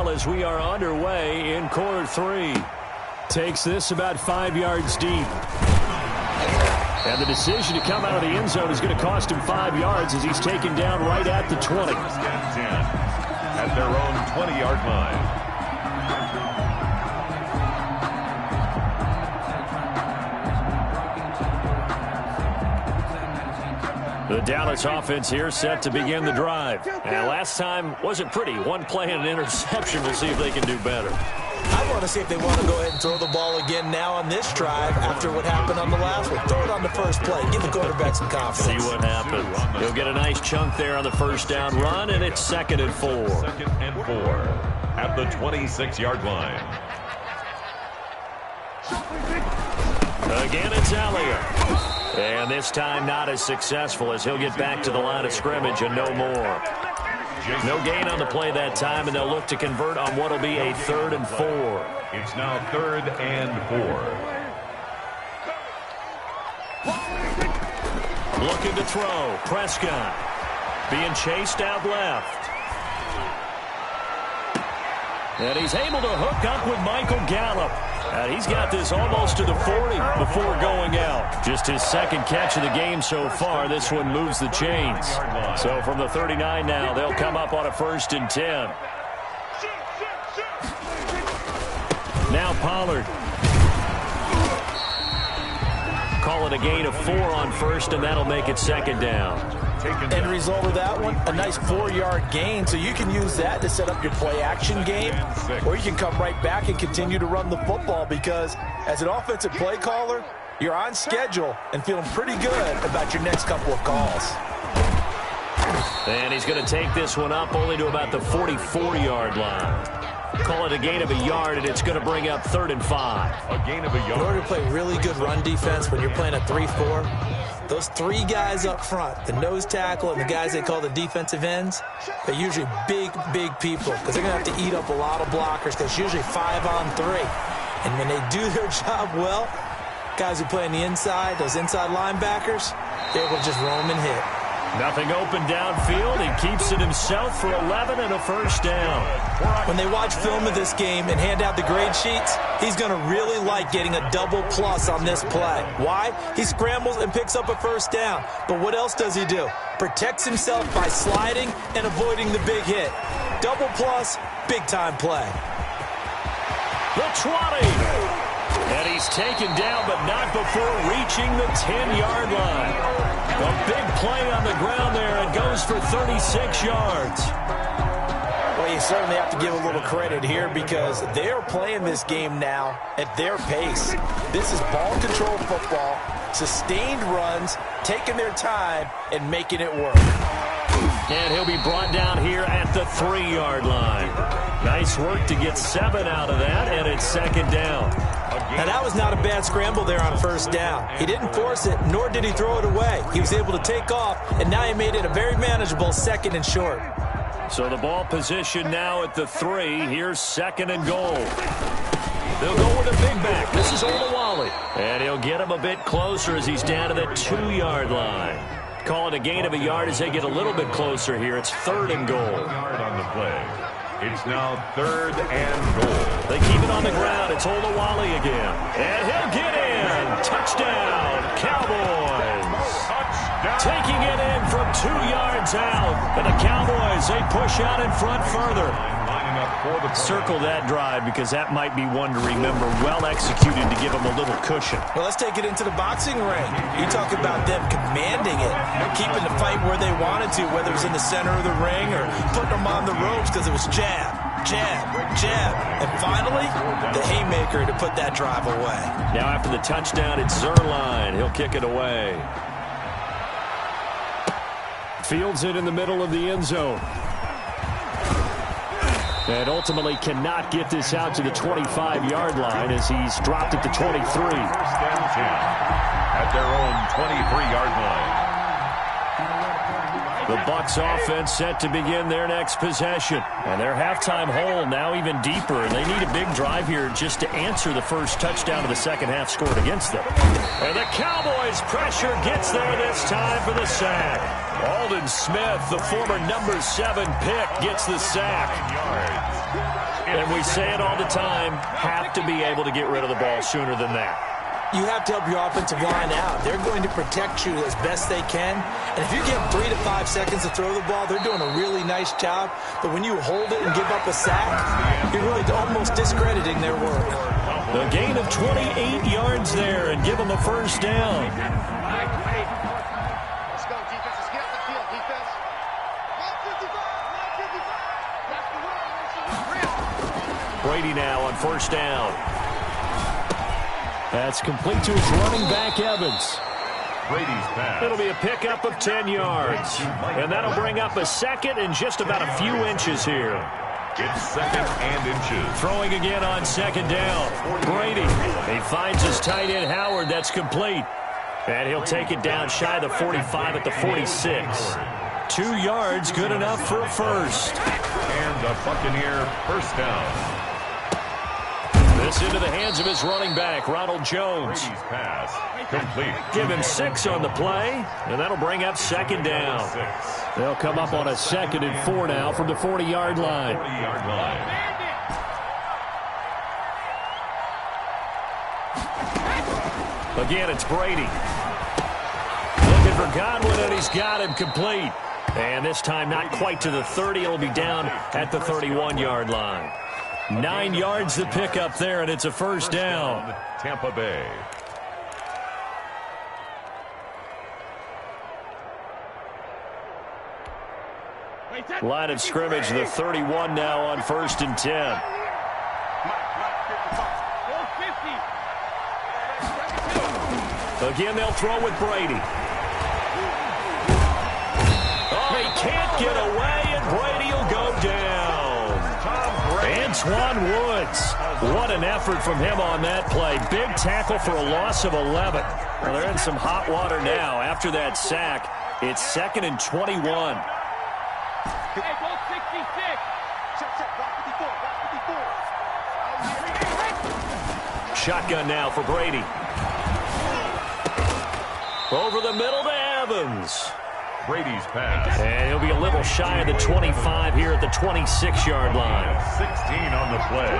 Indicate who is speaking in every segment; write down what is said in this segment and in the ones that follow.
Speaker 1: ball as we are underway in quarter 3. Takes this about 5 yards deep. And the decision to come out of the end zone is going to cost him 5 yards as he's taken down right at the 20.
Speaker 2: At their own 20-yard line.
Speaker 1: The Dallas offense here set to begin the drive. And last time wasn't pretty. One play and an interception. We'll see if they can do better.
Speaker 3: I want to see if they want to go ahead and throw the ball again now on this drive after what happened on the last one. Throw it on the first play. Give the quarterback some confidence.
Speaker 1: See what happens. He'll get a nice chunk there on the first down run, and it's 2nd and 4.
Speaker 2: 2nd and 4 at the 26-yard line.
Speaker 1: Again, it's Elliott. And this time not as successful as he'll get back to the line of scrimmage and no more. No gain on the play that time, and they'll look to convert on what will be a 3rd and 4.
Speaker 2: It's now 3rd and 4.
Speaker 1: Looking to throw. Prescott being chased out left. And he's able to hook up with Michael Gallup. And he's got this almost to the 40 before going out. Just his 2nd catch of the game so far. This one moves the chains. So from the 39 now, they'll come up on a 1st and 10. Now Pollard. Call it a gain of 4 on 1st, and that'll make it 2nd down.
Speaker 3: End result of that one, a nice 4-yard gain, so you can use that to set up your play-action game, or you can come right back and continue to run the football because as an offensive play caller, you're on schedule and feeling pretty good about your next couple of calls.
Speaker 1: And he's going to take this one up only to about the 44-yard line. Call it a gain of a yard, and it's going to bring up 3rd and 5.
Speaker 2: A gain of a yard.
Speaker 3: In order to play really good run defense when you're playing a 3-4, those 3 guys up front, the nose tackle and the guys they call the defensive ends, they're usually big, big people because they're going to have to eat up a lot of blockers because it's usually 5 on 3. And when they do their job well, guys who play on the inside, those inside linebackers, they're able to just roam and hit.
Speaker 1: Nothing open downfield. He keeps it himself for 11 and a 1st down.
Speaker 3: When they watch film of this game and hand out the grade sheets, he's going to really like getting a double plus on this play. Why? He scrambles and picks up a 1st down. But what else does he do? Protects himself by sliding and avoiding the big hit. Double plus, big-time play.
Speaker 1: The 20. And he's taken down, but not before reaching the 10-yard line. A big play on the ground there, and goes for 36 yards.
Speaker 3: Well, you certainly have to give a little credit here because they're playing this game now at their pace. This is ball control football, sustained runs, taking their time, and making it work.
Speaker 1: And he'll be brought down here at the 3-yard line. Nice work to get 7 out of that, and it's 2nd down.
Speaker 3: Now, that was not a bad scramble there on 1st down. He didn't force it, nor did he throw it away. He was able to take off, and now he made it a very manageable 2nd and short.
Speaker 1: So the ball position now at the 3. Here's 2nd and goal. They'll go with a big back. This is Olawale. And he'll get him a bit closer as he's down to the 2-yard line. Call it a gain of a yard as they get a little bit closer here. It's 3rd and goal.
Speaker 2: Yard on the play. It's now 3rd and goal.
Speaker 1: They keep it on the ground. It's Olawale again. And he'll get in. Touchdown, Cowboys. Touchdown. Taking it in from 2 yards out. And the Cowboys, they push out in front further. Circle that drive because that might be one to remember. Well executed to give them a little cushion.
Speaker 3: Well, let's take it into the boxing ring. You talk about them commanding it, keeping the fight where they wanted to, whether it was in the center of the ring or putting them on the ropes because it was jab, jab, jab. And finally, the haymaker to put that drive away.
Speaker 1: Now after the touchdown, it's Zerline. He'll kick it away. Fields it in the middle of the end zone. And ultimately cannot get this out to the 25-yard line as he's dropped at the 23.
Speaker 2: At their own 23-yard line.
Speaker 1: The Bucs offense set to begin their next possession. And their halftime hole now even deeper. And they need a big drive here just to answer the first touchdown of the second half scored against them. And the Cowboys pressure gets there this time for the sack. Aldon Smith, the former number 7 pick, gets the sack. And we say it all the time, have to be able to get rid of the ball sooner than that.
Speaker 3: You have to help your offensive line out. They're going to protect you as best they can. And if you give 3 to 5 seconds to throw the ball, they're doing a really nice job. But when you hold it and give up a sack, you're really almost discrediting their work.
Speaker 1: A gain of 28 yards there and give them a first down.
Speaker 4: Let's go, defense. Let's get on the field, defense. 155.
Speaker 1: Brady now on first down. That's complete to his running back, Evans.
Speaker 2: Brady's pass.
Speaker 1: It'll be a pickup of 10 yards. And that'll bring up a second and just about a few inches here.
Speaker 2: It's second and inches.
Speaker 1: Throwing again on second down. Brady. He finds his tight end, Howard. That's complete. And he'll take it down shy of the 45 at the 46. 2 yards, good enough for a first.
Speaker 2: And the Buccaneer first down.
Speaker 1: This into the hands of his running back, Ronald Jones.
Speaker 2: Brady's pass complete.
Speaker 1: Give him 6 on the play, and that'll bring up second down. They'll come up on a 2nd and 4 now from the 40-yard line.
Speaker 2: 40-yard line.
Speaker 1: Again, it's Brady. Looking for Godwin, and he's got him complete. And this time not quite to the 30. It'll be down at the 31-yard line. 9 yards to pick up there, and it's a first down.
Speaker 2: Tampa Bay.
Speaker 1: Line of scrimmage, the 31 now on 1st and 10. Again, they'll throw with Brady. Oh, he can't get away, and Brady will go down. Antoine Woods. What an effort from him on that play. Big tackle for a loss of 11. Well, they're in some hot water now. After that sack, it's 2nd and 21.
Speaker 4: Hey, go 66. Check, block 54.
Speaker 1: Shotgun now for Brady. Over the middle to Evans.
Speaker 2: Brady's pass.
Speaker 1: And he'll be a little shy of the 25 here at the 26-yard line.
Speaker 2: 16 on the play.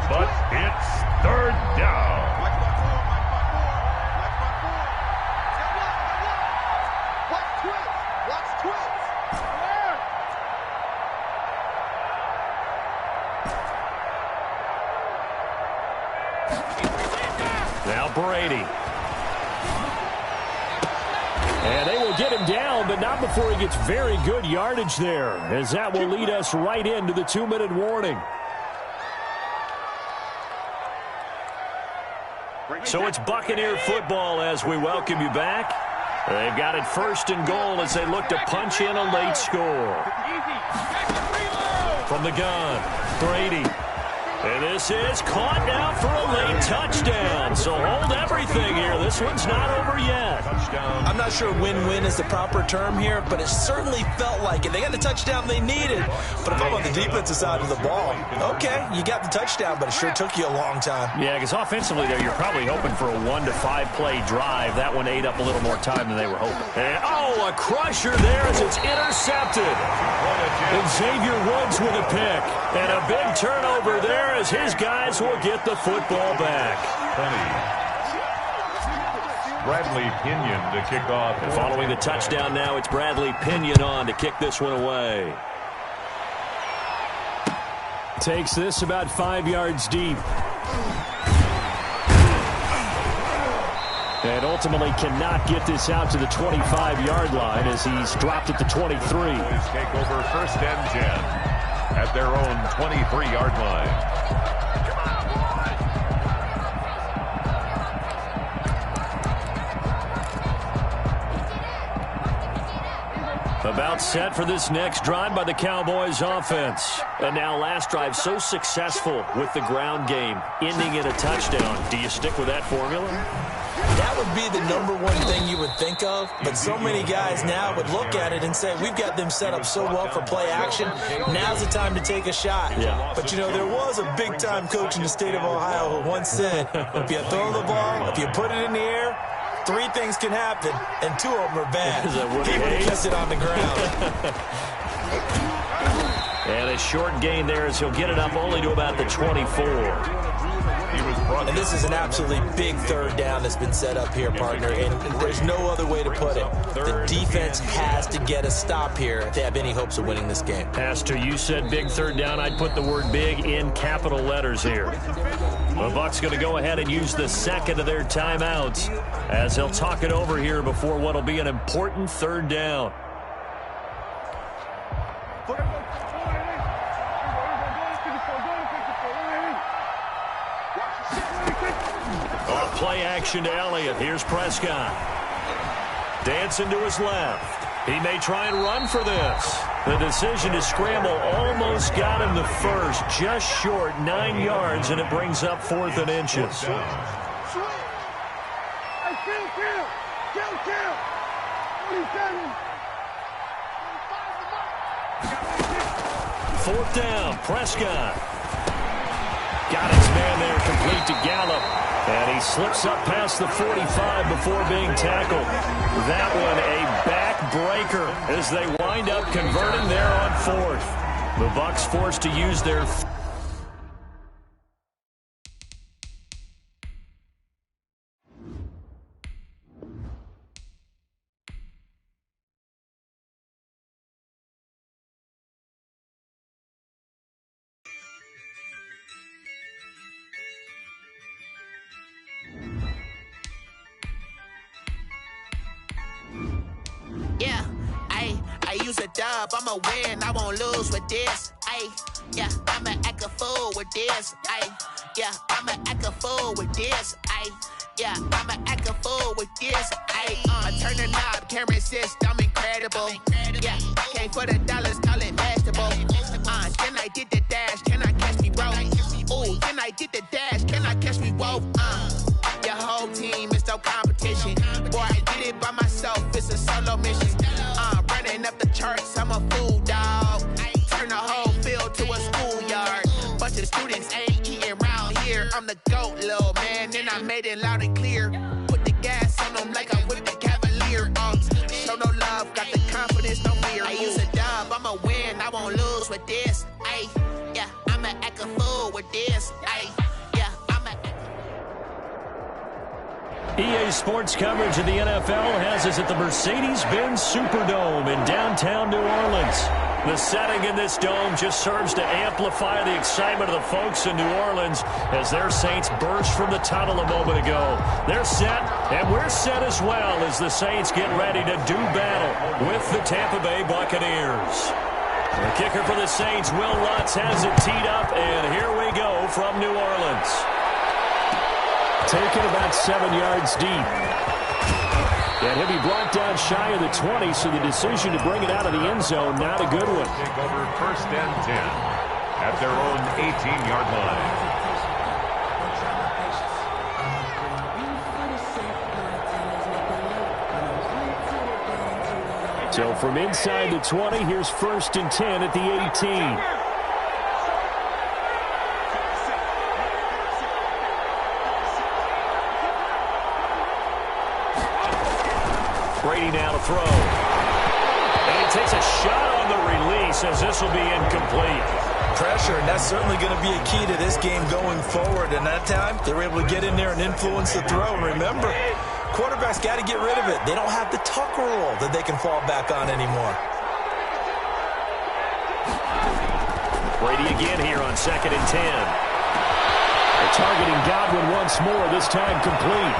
Speaker 2: But it's 3rd down.
Speaker 1: Now Brady. And they will get him down, but not before he gets very good yardage there, as that will lead us right into the 2-minute warning. So it's Buccaneer football as we welcome you back. They've got it 1st and goal as they look to punch in a late score. From the gun, Brady. And this is caught now for a late touchdown. So hold everything here. This one's not over yet.
Speaker 2: Touchdown.
Speaker 3: I'm not sure win-win is the proper term here, but it certainly felt like it. They got the touchdown they needed. But if I'm on the defensive side of the ball, okay, you got the touchdown, but it sure took you a long time.
Speaker 1: Yeah, because offensively there, you're probably hoping for a 1 to 5 play drive. That one ate up a little more time than they were hoping. And, a crusher there as it's intercepted. And Xavier Woods with a pick. And a big turnover there as his guys will get the football back.
Speaker 2: Bradley Pinion to kick off.
Speaker 1: And following the touchdown now, it's Bradley Pinion on to kick this one away. Takes this about 5 yards deep. And ultimately cannot get this out to the 25-yard line as he's dropped at the 23.
Speaker 2: Take over 1st and 10 at their own 23-yard line.
Speaker 1: About set for this next drive by the Cowboys offense. And now last drive so successful with the ground game, ending in a touchdown. Do you stick with that formula?
Speaker 3: That would be the #1 thing you would think of, but so many guys now would look at it and say, we've got them set up so well for play action, now's the time to take a shot.
Speaker 1: Yeah.
Speaker 3: But, you know, there was a big-time coach in the state of Ohio who once said, if you throw the ball, if you put it in the air, 3 things can happen, and 2 of them are bad. People kiss it on the ground.
Speaker 1: And a short gain there as he'll get it up only to about the 24.
Speaker 3: And this is an absolutely big third down that's been set up here, partner, and there's no other way to put it. The defense has to get a stop here if they have any hopes of winning this game.
Speaker 1: Pastor, you said big third down. I'd put the word big in capital letters here. The Bucs going to go ahead and use the second of their timeouts as they'll talk it over here before what will be an important third down. Play action to Elliott. Here's Prescott. Dancing to his left. He may try and run for this. The decision to scramble almost got him the first. Just short, 9 yards, and it brings up 4th and inches. 4th down. Prescott. Got his man there complete to Gallup. And he slips up past the 45 before being tackled. That one a backbreaker as they wind up converting there on 4th. The Bucs forced to use their...
Speaker 5: Yeah, I use a dub, I'ma win, I won't lose with this. Yeah, I'ma act a fool with this. Yeah, I'ma act a fool with this. Yeah, I'ma act a fool with this. I turn the knob, camera assist, I'm incredible. Yeah, came for the dollars, call it vegetable. Then I did the dash, can I catch me, bro? Ooh, then I did the dash, can I catch me, whoa? Your whole team is no competition. Boy, I did it by myself, it's a solo mission. Running up the charts, I'm a fool, dog. Turn the whole field to a schoolyard. Bunch of students ain't eating round here. I'm the GOAT, little man, and I made it loud and clear. Put the gas on them like I'm with the Cavalier. Show no love, got the confidence, no fear. I use a dub, I'ma win, I won't lose with this. Yeah, I'ma act a fool with this. Yeah, I'ma...
Speaker 1: EA Sports coverage of the NFL has us at the Mercedes-Benz Superdome in downtown New Orleans. The setting in this dome just serves to amplify the excitement of the folks in New Orleans as their Saints burst from the tunnel a moment ago. They're set, and we're set as well as the Saints get ready to do battle with the Tampa Bay Buccaneers. The kicker for the Saints, Will Lutz, has it teed up, and here we go from New Orleans. Taken about 7 yards deep. And he'll be brought down shy of the 20, so the decision to bring it out of the end zone, not a good one.
Speaker 2: Take over 1st and 10 at their own 18-yard line.
Speaker 1: So from inside the 20, here's 1st and 10 at the 18. Brady now to throw. And he takes a shot on the release as this will be incomplete.
Speaker 3: Pressure, and that's certainly going to be a key to this game going forward. And that time, they were able to get in there and influence the throw. And remember, quarterbacks got to get rid of it. They don't have the tuck rule that they can fall back on anymore.
Speaker 1: Brady again here on 2nd and 10. They're targeting Godwin once more, this time complete.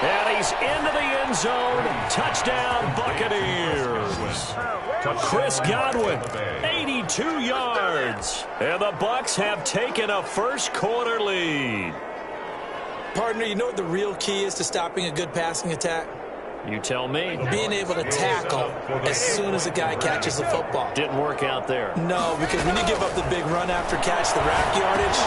Speaker 1: And he's into the end zone. Touchdown, Buccaneers. Chris Godwin, 82 yards. And the Bucs have taken a first-quarter lead.
Speaker 3: Partner, you know what the real key is to stopping a good passing attack?
Speaker 1: You tell me.
Speaker 3: Being able to tackle as soon as a guy catches the football.
Speaker 1: Didn't work out there.
Speaker 3: No, because when you give up the big run after catch, the rack yardage,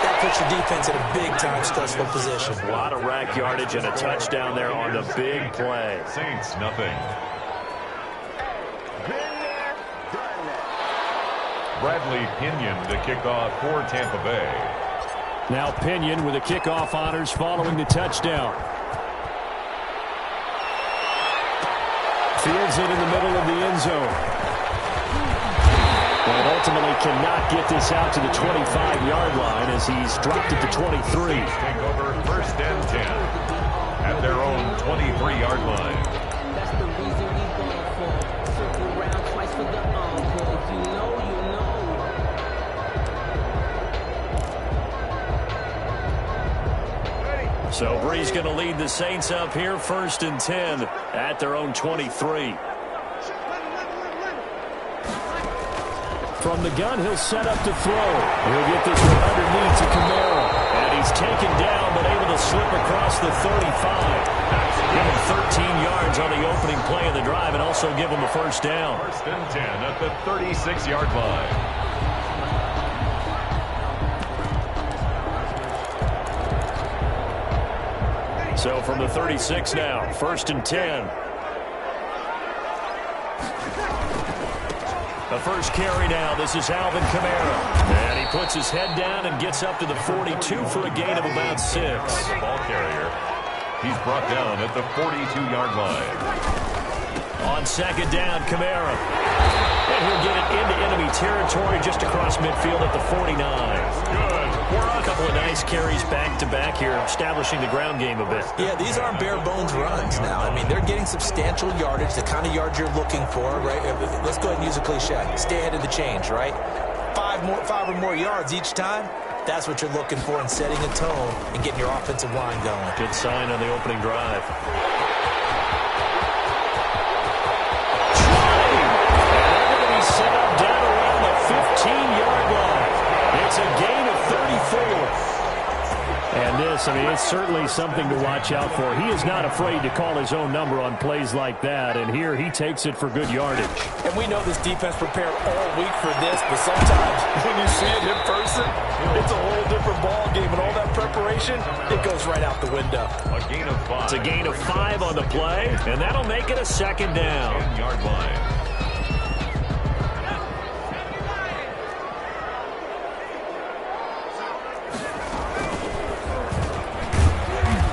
Speaker 3: that puts your defense in a big-time stressful position.
Speaker 1: A lot of rack yardage and a touchdown there on the big play.
Speaker 2: Saints, nothing. Bradley Pinion to kick off for Tampa Bay.
Speaker 1: Now Pinion with the kickoff honors following the touchdown. Fields it in the middle of the end zone. And ultimately cannot get this out to the 25-yard line as he's dropped it to 23.
Speaker 2: Take over 1st and 10 at their own 23-yard line.
Speaker 6: That's the reason we going for. Circle around twice for the encore. You know.
Speaker 1: So Bree's going to lead the Saints up here, 1st and 10 at their own 23. From the gun, he'll set up to throw. He'll get this one underneath to Kamara. And he's taken down, but able to slip across the 35. Give him 13 yards on the opening play of the drive and also give him a 1st down.
Speaker 2: 1st and 10 at the 36-yard line.
Speaker 1: So from the 36 now, 1st and 10. The first carry now. This is Alvin Kamara. And he puts his head down and gets up to the 42 for a gain of about 6.
Speaker 2: Ball carrier. He's brought down at the 42-yard line.
Speaker 1: On 2nd down, Kamara. And he'll get it into enemy territory just across midfield at the 49.
Speaker 2: Good.
Speaker 1: A couple of nice carries back-to-back here, establishing the ground game a bit.
Speaker 3: Yeah, these aren't bare-bones runs now. I mean, they're getting substantial yardage, the kind of yards you're looking for, right? Let's go ahead and use a cliche. Stay ahead of the change, right? 5 or more yards each time. That's what you're looking for in setting a tone and getting your offensive line going.
Speaker 1: Good sign on the opening drive. Set up down around the 15-yard line. It's a gain of 34. And this, I mean, it's certainly something to watch out for. He is not afraid to call his own number on plays like that, and here he takes it for good yardage.
Speaker 3: And we know this defense prepared all week for this, but sometimes when you see it in person, it's a whole different ball game, and all that preparation, it goes right out the window.
Speaker 2: A gain of 5.
Speaker 1: It's a gain of 5 on the play, and that'll make it a 2nd down.
Speaker 2: 10-yard line.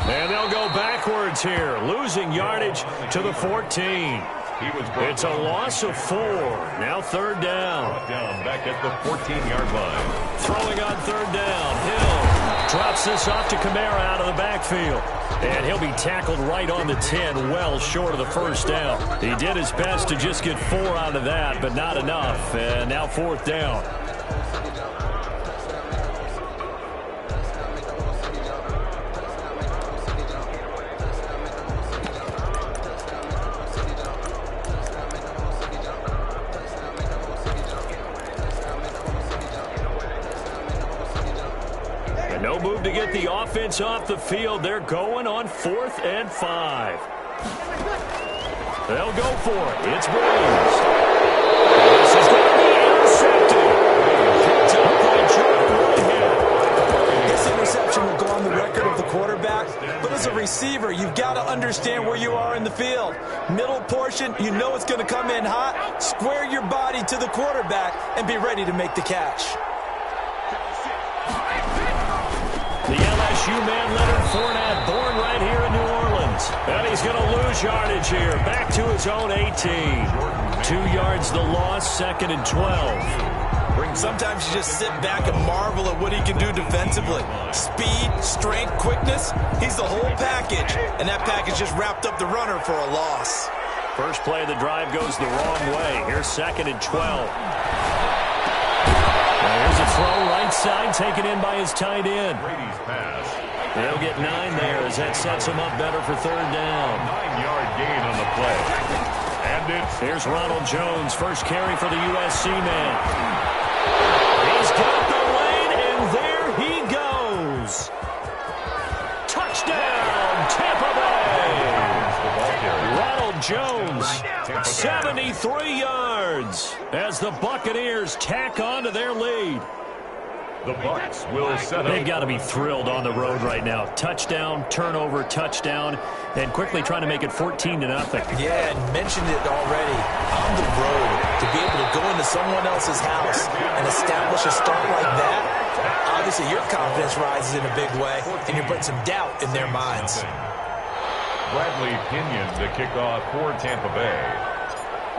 Speaker 1: And they'll go backwards here, losing yardage to the 14. It's a loss of 4. Now 3rd down.
Speaker 2: Down back at the 14-yard line.
Speaker 1: Throwing on 3rd down. Hill drops this off to Kamara out of the backfield. And he'll be tackled right on the 10, well short of the 1st down. He did his best to just get 4 out of that, but not enough. And now 4th down. No move to get the offense off the field. They're going on 4th and 5. They'll go for it. It's Breeze. This is going to be intercepted. Picked up by Jordan Whitehead.
Speaker 3: This interception will go on the record of the quarterback, but as a receiver, you've got to understand where you are in the field. Middle portion, you know it's going to come in hot. Square your body to the quarterback and be ready to make the catch.
Speaker 1: The LSU man, Leonard Fournette, born right here in New Orleans. And he's going to lose yardage here. Back to his own 18. 2 yards the loss, 2nd and 12.
Speaker 3: Sometimes you just sit back and marvel at what he can do defensively. Speed, strength, quickness, he's the whole package. And that package just wrapped up the runner for a loss.
Speaker 1: First play of the drive goes the wrong way. Here's 2nd and 12. Here's a throw right side, taken in by his tight end.
Speaker 2: Brady's pass.
Speaker 1: They'll get 9 there as that sets him up better for 3rd down.
Speaker 2: 9-yard gain on the play. And
Speaker 1: here's Ronald Jones, first carry for the USC man. He's got the lane, and there he goes. Touchdown, Tampa Bay. Ronald Jones, 73 yards as the Buccaneers tack on to their lead.
Speaker 2: The Bucs will set up.
Speaker 1: They've got to be thrilled on the road right now. Touchdown, turnover, touchdown, and quickly trying to make it 14-0.
Speaker 3: Yeah, and mentioned it already. On the road, to be able to go into someone else's house and establish a start like that, obviously your confidence rises in a big way, and you're putting some doubt in their minds.
Speaker 2: Bradley Pinion to kick off for Tampa Bay.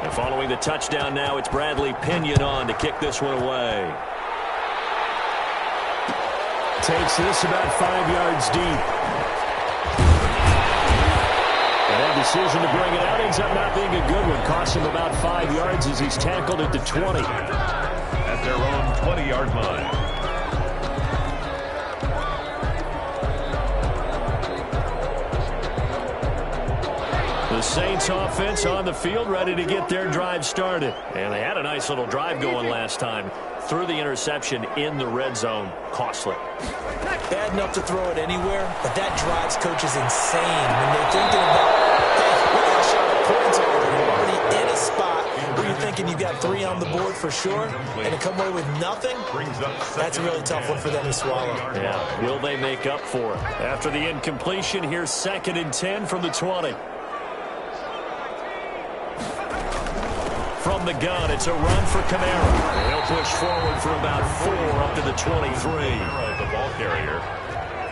Speaker 1: And following the touchdown now, it's Bradley Pinion on to kick this one away. Takes this about 5 yards deep. And that decision to bring it out ends up not being a good one. Costs him about 5 yards as he's tackled at the 20.
Speaker 2: At their own 20-yard line.
Speaker 1: The Saints offense on the field, ready to get their drive started. And they had a nice little drive going last time. Threw the interception in the red zone. Costly.
Speaker 3: Bad enough to throw it anywhere, but that drives coaches insane when they're thinking about, hey, we got a shot at points already. You're already in a spot where you're thinking you've got 3 on the board for sure, and to come away with nothing, that's a really tough one for them to swallow.
Speaker 1: Yeah, will they make up for it? After the incompletion, here's 2nd and 10 from the 20. From the gun, it's a run for Kamara. He'll push forward for about 4 up to the 23.
Speaker 2: The ball carrier.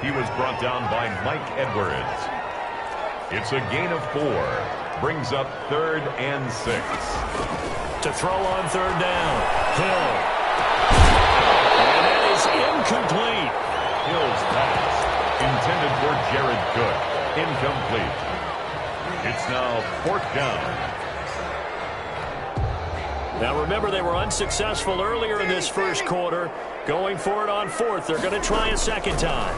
Speaker 2: He was brought down by Mike Edwards. It's a gain of 4. Brings up 3rd and 6.
Speaker 1: To throw on 3rd down. Hill. And that is incomplete.
Speaker 2: Hill's pass. Intended for Jared Cook. Incomplete. It's now 4th down.
Speaker 1: Now remember, they were unsuccessful earlier in this first quarter. Going for it on 4th. They're going to try a second time.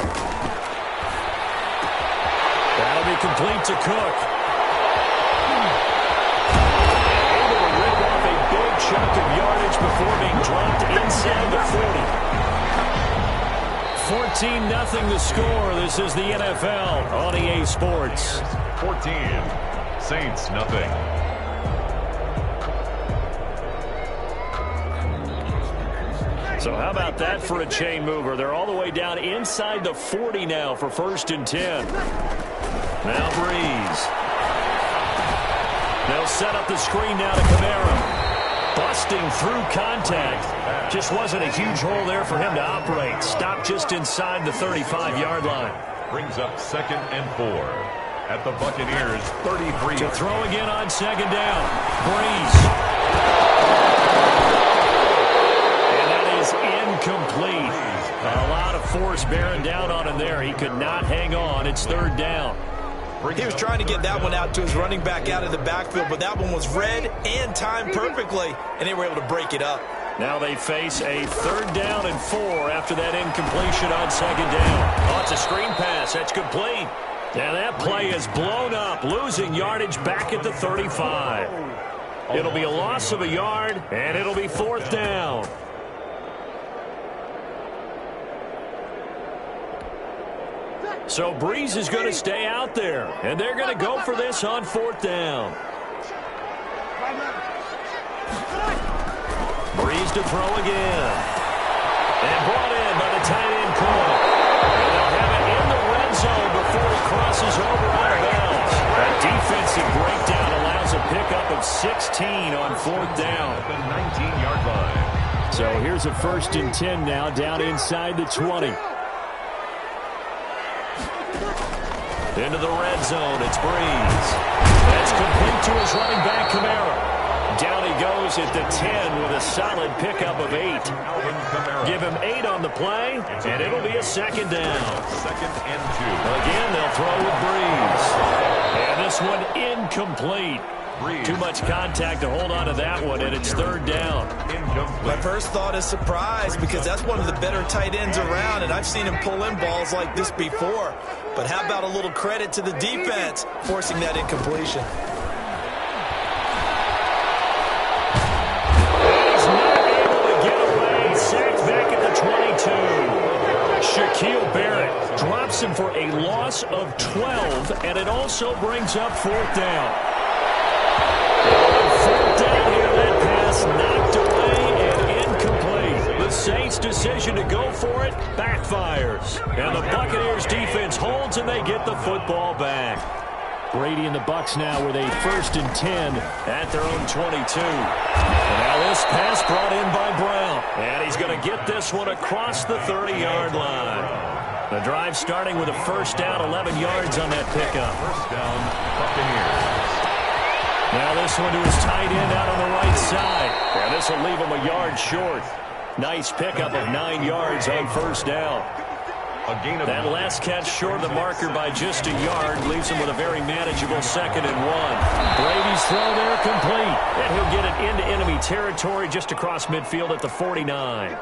Speaker 1: That'll be complete to Cook. Able to rip off a big chunk of yardage before being dropped inside the 40. 14-0 the score. This is the NFL on EA Sports.
Speaker 2: 14. Saints nothing.
Speaker 1: So how about that for a chain mover? They're all the way down inside the 40 now for 1st and 10. Now Breeze. They'll set up the screen now to Kamara. Busting through contact. Just wasn't a huge hole there for him to operate. Stopped just inside the 35-yard line.
Speaker 2: Brings up 2nd and 4. At the Buccaneers, 33.
Speaker 1: To throw again on 2nd down. Breeze. Incomplete. A lot of force bearing down on him there. He could not hang on. It's 3rd down.
Speaker 3: He was trying to get that one out to his running back out of the backfield, but that one was read and timed perfectly, and they were able to break it up.
Speaker 1: Now they face a 3rd down and 4 after that incompletion on 2nd down. Oh, it's a screen pass. That's complete. And that play is blown up, losing yardage back at the 35. It'll be a loss of a yard, and it'll be 4th down. So Breeze is going to stay out there, and they're going to go for this on 4th down. Breeze to throw again. And brought in by the tight end corner. And they'll have it in the red zone before he crosses over out of bounds. That defensive breakdown allows a pickup of 16 on 4th down.
Speaker 2: At the 19-yard line.
Speaker 1: So here's a 1st and 10 now down inside the 20. Into the red zone, it's Breeze. That's complete to his running back, Kamara. Down he goes at the 10 with a solid pickup of 8. Give him 8 on the play, and it'll be a 2nd down.
Speaker 2: 2nd and 2.
Speaker 1: Again, they'll throw with Breeze. And this one incomplete. Too much contact to hold on to that one, and it's 3rd down.
Speaker 3: My first thought is surprise, because that's one of the better tight ends around, and I've seen him pull in balls like this before. But how about a little credit to the defense forcing that incompletion?
Speaker 1: He's not able to get away. Sacked back at the 22. Shaquille Barrett drops him for a loss of 12, and it also brings up 4th down. 4th down here, that pass knocked away and incomplete. The Saints' decision to go for it backfires. And the Buccaneers defense holds, and they get the football back. Brady and the Bucs now with a 1st and 10 at their own 22. And now this pass brought in by Brown. And he's going to get this one across the 30-yard line. The drive starting with a first down, 11 yards on that pickup.
Speaker 2: First down, Buccaneers.
Speaker 1: Now this one to his tight end out on the right side. And this will leave him a yard short. Nice pickup of 9 yards on first down.
Speaker 2: A gain of
Speaker 1: That last catch short of the marker by just a yard leaves him with a very manageable 2nd and 1. Brady's throw there complete. And he'll get it into enemy territory just across midfield at the 49.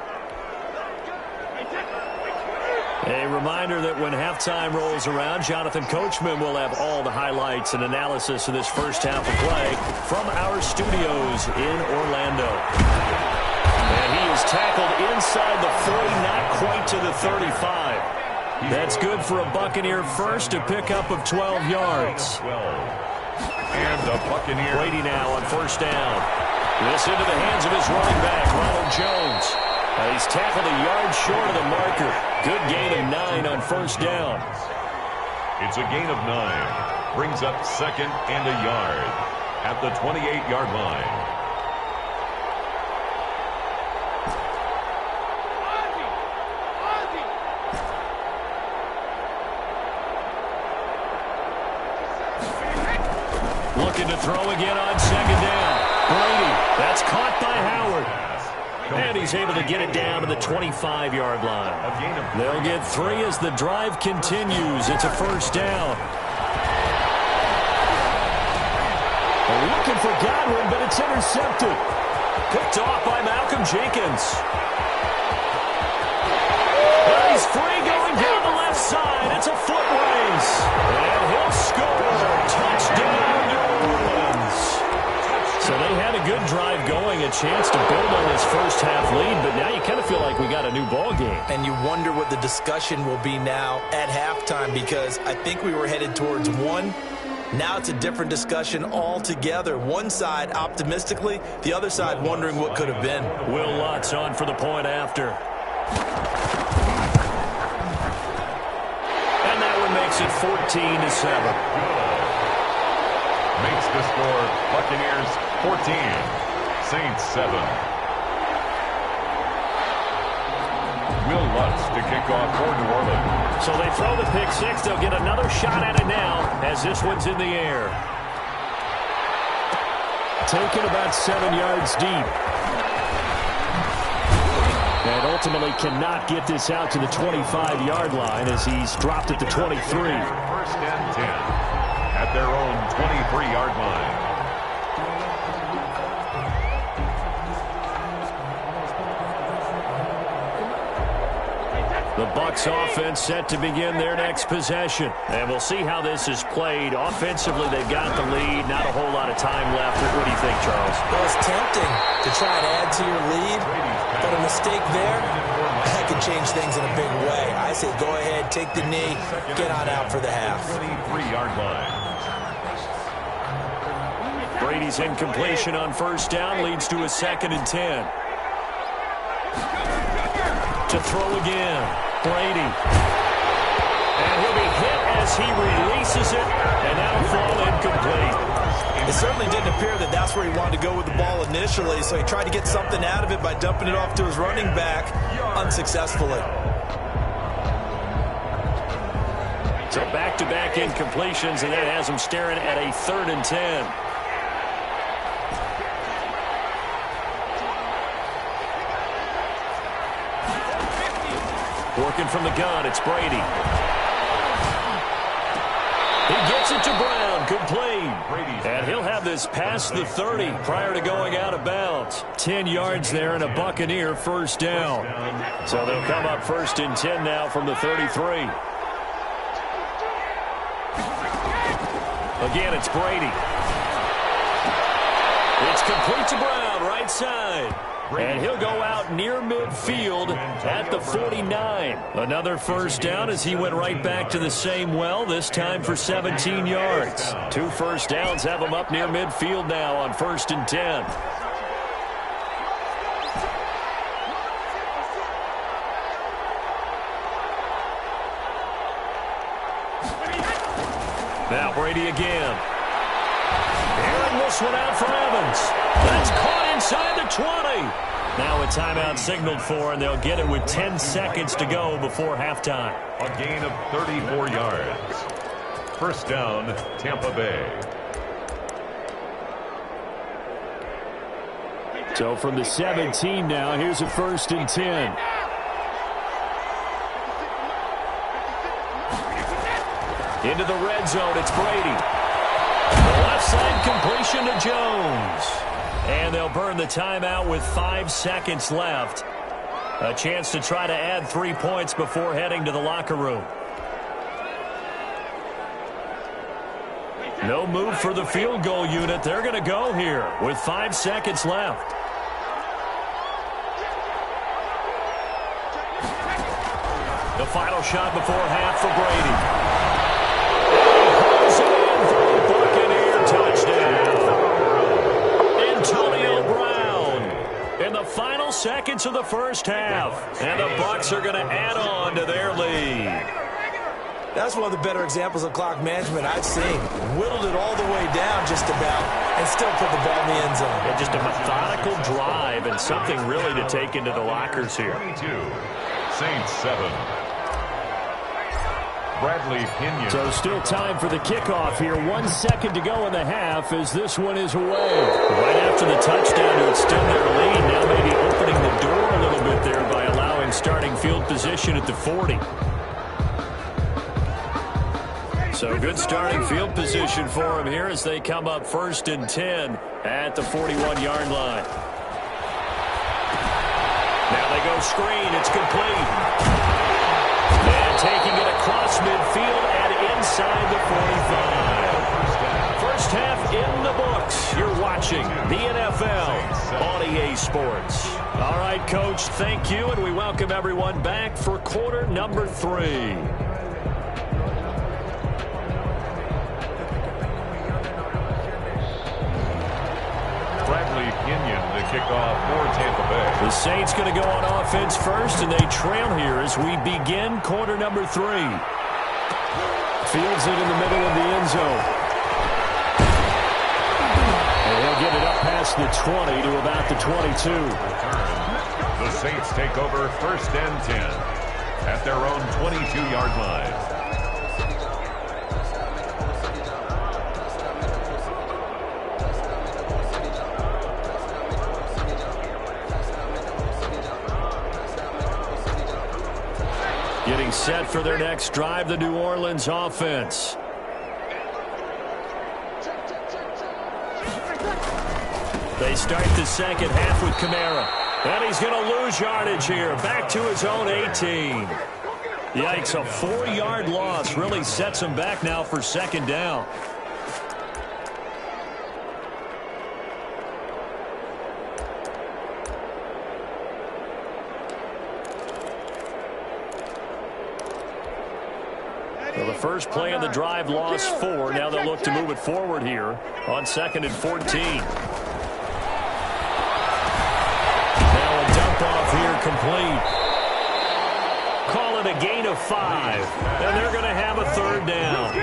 Speaker 1: A reminder that when halftime rolls around, Jonathan Coachman will have all the highlights and analysis of this first half of play from our studios in Orlando. And he is tackled inside the 40, not quite to the 35. That's good for a Buccaneer first, a pickup of 12 yards.
Speaker 2: 12. And the Buccaneer.
Speaker 1: Brady now on first down. This into the hands of his running back, Ronald Jones. He's tackled a yard short of the marker. Good gain of 9 on first down.
Speaker 2: It's a gain of 9. Brings up 2nd and a yard at the 28-yard line.
Speaker 1: Looking to throw again on 2nd down. Brady, that's caught by Howard. And he's able to get it down to the 25-yard line. They'll get 3 as the drive continues. It's a first down. They're looking for Godwin, but it's intercepted. Picked off by Malcolm Jenkins. And he's free going down the left side. It's a foot race. And he'll score. Touchdown, New Orleans. So they had a good drive going, a chance to build on this first half lead, but now you kind of feel like we got a new ball game.
Speaker 3: And you wonder what the discussion will be now at halftime, because I think we were headed towards 1. Now it's a different discussion altogether. One side optimistically, the other side wondering what could have been.
Speaker 1: Will Lutz on for the point after. And that one makes it 14-7.
Speaker 2: Makes the score Buccaneers 14, Saints 7. Will Lutz to kick off for New Orleans.
Speaker 1: So they throw the pick 6. They'll get another shot at it now as this one's in the air. Taken about 7 yards deep. And ultimately cannot get this out to the 25-yard line as he's dropped at the 23.
Speaker 2: First and 10 at their own 23-yard line.
Speaker 1: The Bucs offense set to begin their next possession. And we'll see how this is played. Offensively, they've got the lead. Not a whole lot of time left. What do you think, Charles?
Speaker 3: Well, it's tempting to try and add to your lead, but a mistake there, that could change things in a big way. I say go ahead, take the knee, get on out for the half.
Speaker 2: 23-yard line.
Speaker 1: Brady's incompletion on first down leads to a 2nd and 10. To throw again, Brady. And he'll be hit as he releases it, and that'll fall incomplete.
Speaker 3: It certainly didn't appear that that's where he wanted to go with the ball initially, so he tried to get something out of it by dumping it off to his running back unsuccessfully.
Speaker 1: So back-to-back incompletions, and that has him staring at a 3rd and 10. Working from the gun, it's Brady. He gets it to Brown, complete. And he'll have this past the 30 prior to going out of bounds. 10 yards there and a Buccaneer first down. So they'll come up 1st and 10 now from the 33. Again, it's Brady. It's complete to Brown, right side. And he'll go out near midfield at the 49. Another first down as he went right back to the same well, this time for 17 yards. 2 first downs have him up near midfield now on 1st and 10. Now Brady again. Airing this one out for Evans. That's caught inside the 20. Now a timeout signaled for, and they'll get it with 10 seconds to go before halftime.
Speaker 2: A gain of 34 yards. First down, Tampa Bay.
Speaker 1: So from the 17 now, here's a 1st and 10. Into the red zone, it's Brady. The left side completion to Jones. And they'll burn the timeout with 5 seconds left. A chance to try to add 3 points before heading to the locker room. No move for the field goal unit. They're going to go here with 5 seconds left. The final shot before half for Brady. In the final seconds of the first half, and the Bucs are going to add on to their lead.
Speaker 3: That's one of the better examples of clock management I've seen. Whittled it all the way down just about and still put the ball in the end zone.
Speaker 1: Yeah, just a methodical drive and something really to take into the lockers here.
Speaker 2: 22, Saints 7. Bradley Pinion.
Speaker 1: So still time for the kickoff here. 1 second to go in the half as this one is away. Right after the touchdown to extend their lead. Now maybe opening the door a little bit there by allowing starting field position at the 40. So good starting field position for them here as they come up 1st and 10 at the 41-yard line. Now they go screen. It's complete. And taking it across midfield and inside the 45. First half in the books. You're watching the NFL on EA Sports. All right, Coach, thank you, and we welcome everyone back for quarter number 3.
Speaker 2: Bradley Pinion, the kickoff for Tampa Bay.
Speaker 1: The Saints going to go on offense first, and they trail here as we begin quarter number 3. Fields it in the middle of the end zone. And he'll get it up past the 20 to about the 22.
Speaker 2: The Saints take over 1st and 10 at their own 22-yard line.
Speaker 1: Getting set for their next drive, the New Orleans offense. They start the second half with Kamara. And he's going to lose yardage here. Back to his own 18. Yikes, a 4-yard loss really sets him back now for 2nd down. Well, the first play of the drive lost 4. Now they'll look to move it forward here on 2nd and 14. Now a dump off here complete. Call it a gain of 5. And they're going to have a 3rd down.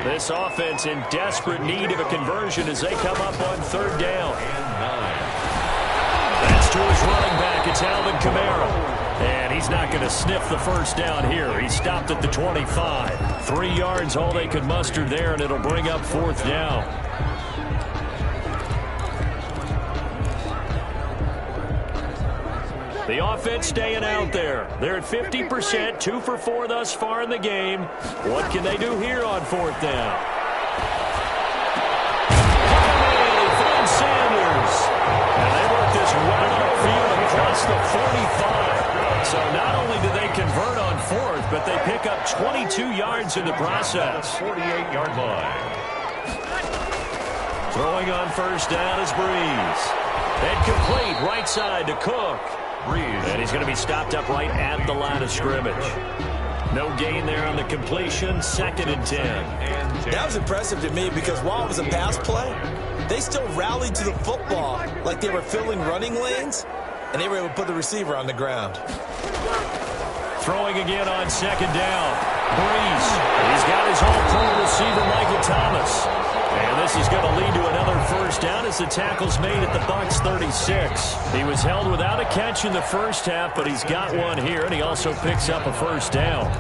Speaker 1: This offense in desperate need of a conversion as they come up on 3rd down. That's to his running back. It's Alvin Kamara. And he's not going to sniff the 1st down here. He stopped at the 25. 3 yards all they could muster there, and it'll bring up 4th down. The offense staying out there. They're at 50%, 2 for 4 thus far in the game. What can they do here on 4th down? He finds Sanders. And they work this right upfield across the 45. So not only do they convert on 4th, but they pick up 22 yards in the process.
Speaker 2: 48-yard line.
Speaker 1: Throwing on 1st down is Breeze. And complete right side to Cook.
Speaker 2: Breeze.
Speaker 1: And he's going to be stopped up right at the line of scrimmage. No gain there on the completion. 2nd and 10.
Speaker 3: That was impressive to me because while it was a pass play, they still rallied to the football like they were filling running lanes, and they were able to put the receiver on the ground.
Speaker 1: Throwing again on 2nd down. Breeze. He's got his all-pro receiver, Michael Thomas. And this is going to lead to another first down as the tackle's made at the Bucs 36. He was held without a catch in the first half, but he's got one here, and he also picks up a first down.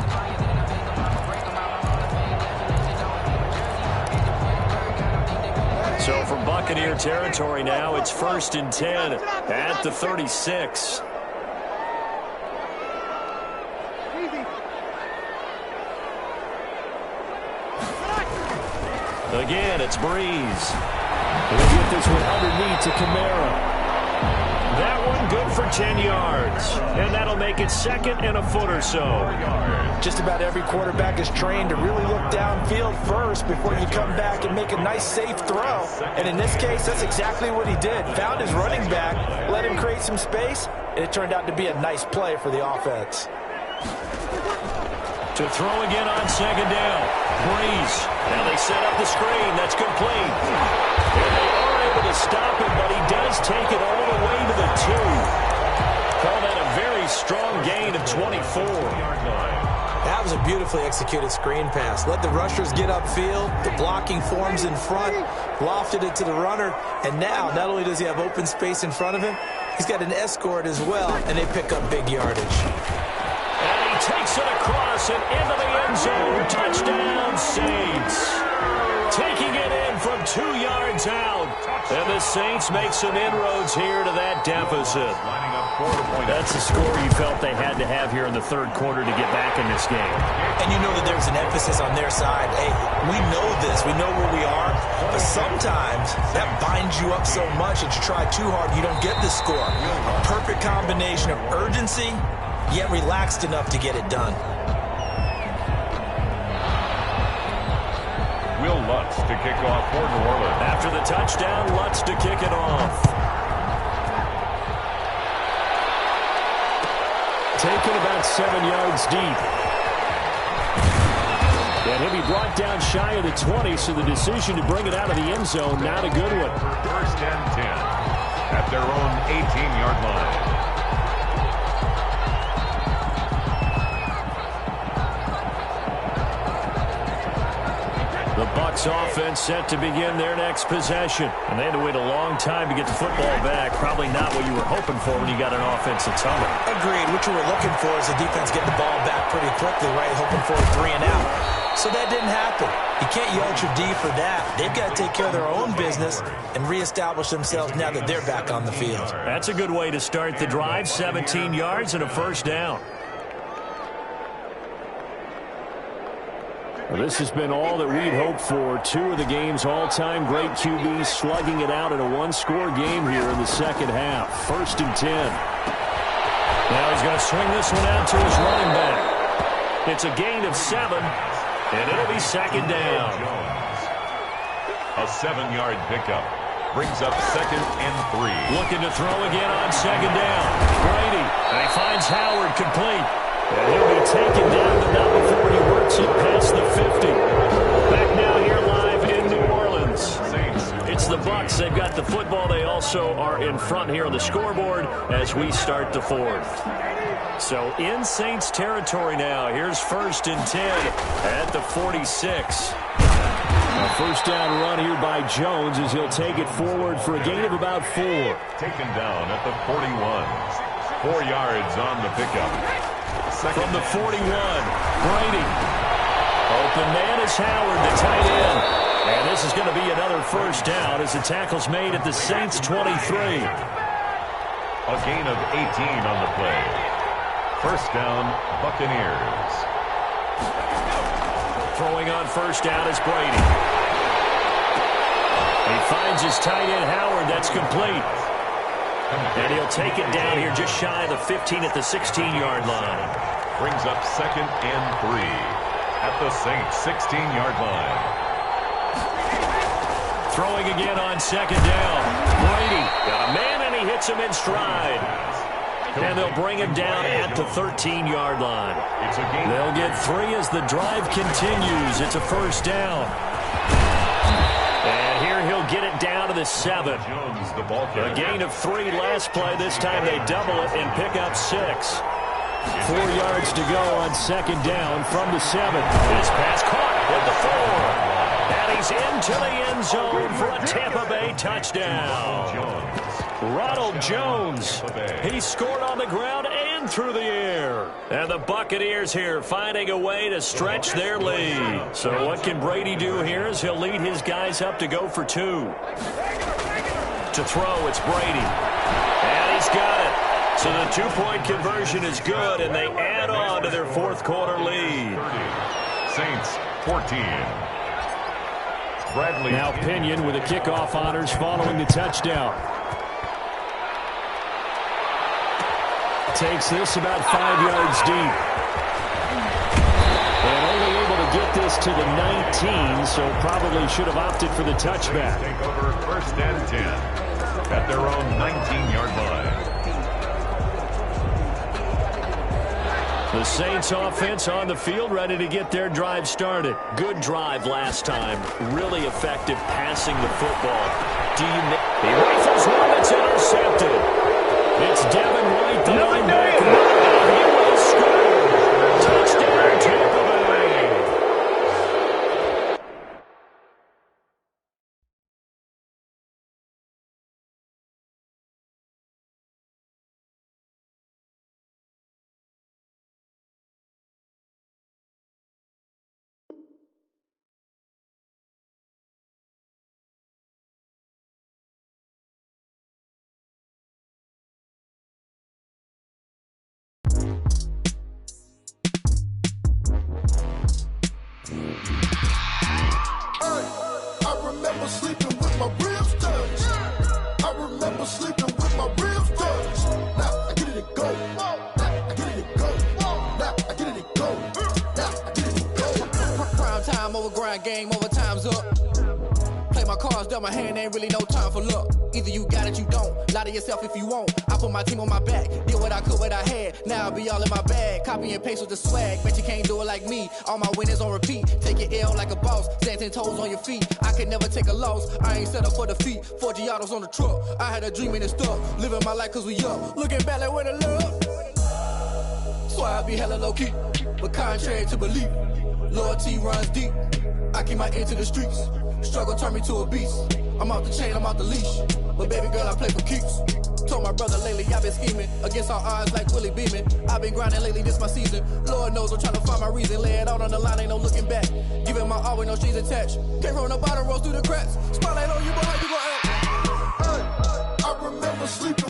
Speaker 1: So from Buccaneer territory now, it's 1st and 10 at the 36. Again, it's Breeze. He'll get this one underneath to Kamara. That one good for 10 yards. And that'll make it 2nd and a foot or so.
Speaker 3: Just about every quarterback is trained to really look downfield first before you come back and make a nice, safe throw. And in this case, that's exactly what he did. Found his running back, let him create some space, and it turned out to be a nice play for the offense.
Speaker 1: To throw again on 2nd down. Breeze. Now they set up the screen. That's complete. And they are able to stop him, but he does take it all the way to the 2. Call that a very strong gain of 24.
Speaker 3: That was a beautifully executed screen pass. Let the rushers get upfield. The blocking forms in front. Lofted it to the runner. And now, not only does he have open space in front of him, he's got an escort as well, and they pick up big yardage.
Speaker 1: And he takes it across and into the end zone. Touchdown, Saints. Taking it in from 2 yards out. And the Saints make some inroads here to that deficit. That's the score you felt they had to have here in the third quarter to get back in this game.
Speaker 3: And you know that there's an emphasis on their side. Hey, we know this. We know where we are. But sometimes that binds you up so much that you try too hard, you don't get the score. A perfect combination of urgency, yet relaxed enough to get it done.
Speaker 2: Will Lutz to kick off for New Orleans.
Speaker 1: After the touchdown, Lutz to kick it off. Taken about 7 yards deep. And he'll be brought down shy of the 20, so the decision to bring it out of the end zone, not a good one.
Speaker 2: 1st and 10 at their own 18-yard line.
Speaker 1: The Bucs offense set to begin their next possession. And they had to wait a long time to get the football back. Probably not what you were hoping for when you got an offense that's humming.
Speaker 3: Agreed. What you were looking for is the defense getting the ball back pretty quickly, right? Hoping for a 3 and out. So that didn't happen. You can't yell at your D for that. They've got to take care of their own business and reestablish themselves now that they're back on the field.
Speaker 1: That's a good way to start the drive. 17 yards and a first down. Well, this has been all that we'd hoped for. 2 of the game's all-time great QBs slugging it out in a one-score game here in the second half. 1st and 10. Now he's going to swing this one out to his running back. It's a gain of 7, and it'll be 2nd down.
Speaker 2: A 7-yard pickup brings up 2nd and 3.
Speaker 1: Looking to throw again on 2nd down. Brady, and he finds Howard complete. And he'll be taken down, but not before he works it past the 50. Back now here live in New Orleans. It's the Bucs. They've got the football. They also are in front here on the scoreboard as we start the 4th. So in Saints territory now. Here's 1st and 10 at the 46. A first down run here by Jones as he'll take it forward for a gain of about 4.
Speaker 2: Taken down at the 41. 4 yards on the pickup.
Speaker 1: From the 41, Brady. Open man is Howard, the tight end. And this is going to be another first down as the tackle's made at the Saints 23.
Speaker 2: A gain of 18 on the play. First down, Buccaneers.
Speaker 1: Throwing on first down is Brady. He finds his tight end Howard. That's complete. And he'll take it down here just shy of the 15 at the 16-yard line.
Speaker 2: Brings up 2nd and 3 at the Saints 16-yard line.
Speaker 1: Throwing again on 2nd down. Brady got a man and he hits him in stride. And they'll bring him down at the 13-yard line. They'll get 3 as the drive continues. It's a first down. And here he'll get it down to the 7. A gain of 3 last play. This time they double it and pick up 6. 4 yards to go on 2nd down from the 7. This pass caught at the 4. And he He's into the end zone for a Tampa Bay touchdown. Ronald Jones, he scored on the ground and through the air. And the Buccaneers here finding a way to stretch their lead. So what can Brady do here is he'll lead his guys up to go for 2. To throw, it's Brady. And he's got it. So the 2-point conversion is good, and they add on to their fourth quarter lead.
Speaker 2: 30. Saints 14. Bradley.
Speaker 1: Now Pinion with the kickoff honors following the touchdown. Takes this about 5 yards deep. And only able to get this to the 19, so probably should have opted for the touchback.
Speaker 2: Take over first and 10 at their own 19-yard line.
Speaker 1: The Saints offense on the field, ready to get their drive started. Good drive last time. Really effective passing the football. He rifles one that's intercepted. It's Devin White, the linebacker. And he will score. Touchdown, Tampa Bay.
Speaker 7: Game over, time's up. Play my cards, dealt my hand, ain't really no time for luck. Either you got it, you don't. Lie to yourself if you won't. I put my team on my back, did what I could, what I had. Now I'll be all in my bag, copy and paste with the swag. Bet you can't do it like me. All my winners on repeat. Take your L like a boss, stand 10 toes on your feet. I could never take a loss. I ain't set up for defeat. 4 Giottos on the truck. I had a dream and it's stuck. Living my life cause we up. Looking back like where the love. So I be hella low key, but contrary to belief, loyalty runs deep. I keep my ear to the streets. Struggle turned me to a beast. I'm out the chain, I'm out the leash. But baby girl, I play for keeps. Told my brother lately, I've been scheming against all odds like Willie Beeman. I've been grinding lately, this my season. Lord knows I'm trying to find my reason. Lay it out on the line, ain't no looking back. Giving my all with no strings attached. Came from the bottom, rose through the cracks. Spotlight on you, but how you gon' act? I remember sleeping.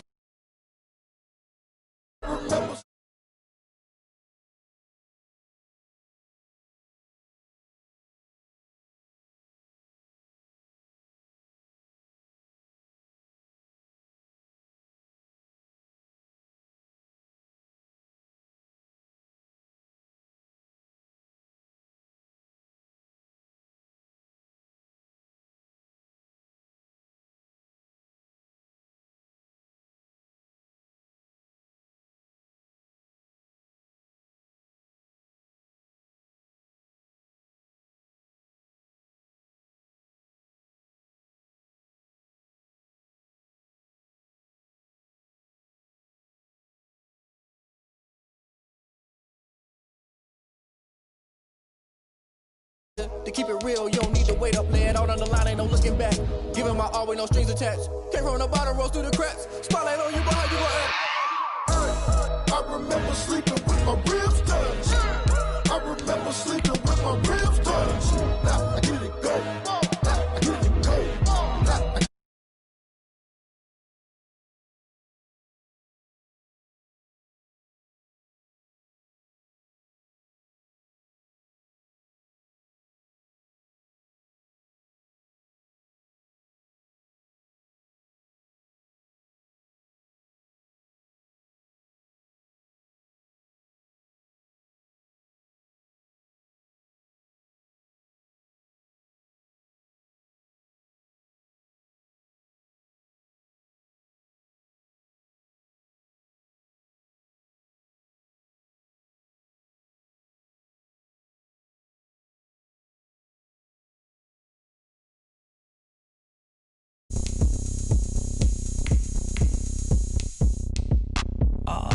Speaker 7: To keep it real, you don't need to wait up, lay it out on the line, ain't no looking back. Giving my all with no strings attached. Came from the bottom, rose through the cracks. Spotlight on you, but how you gon' act? I remember sleeping with my ribs touched. I remember sleeping with my ribs touched. Now I get it go. Now I get it go. Now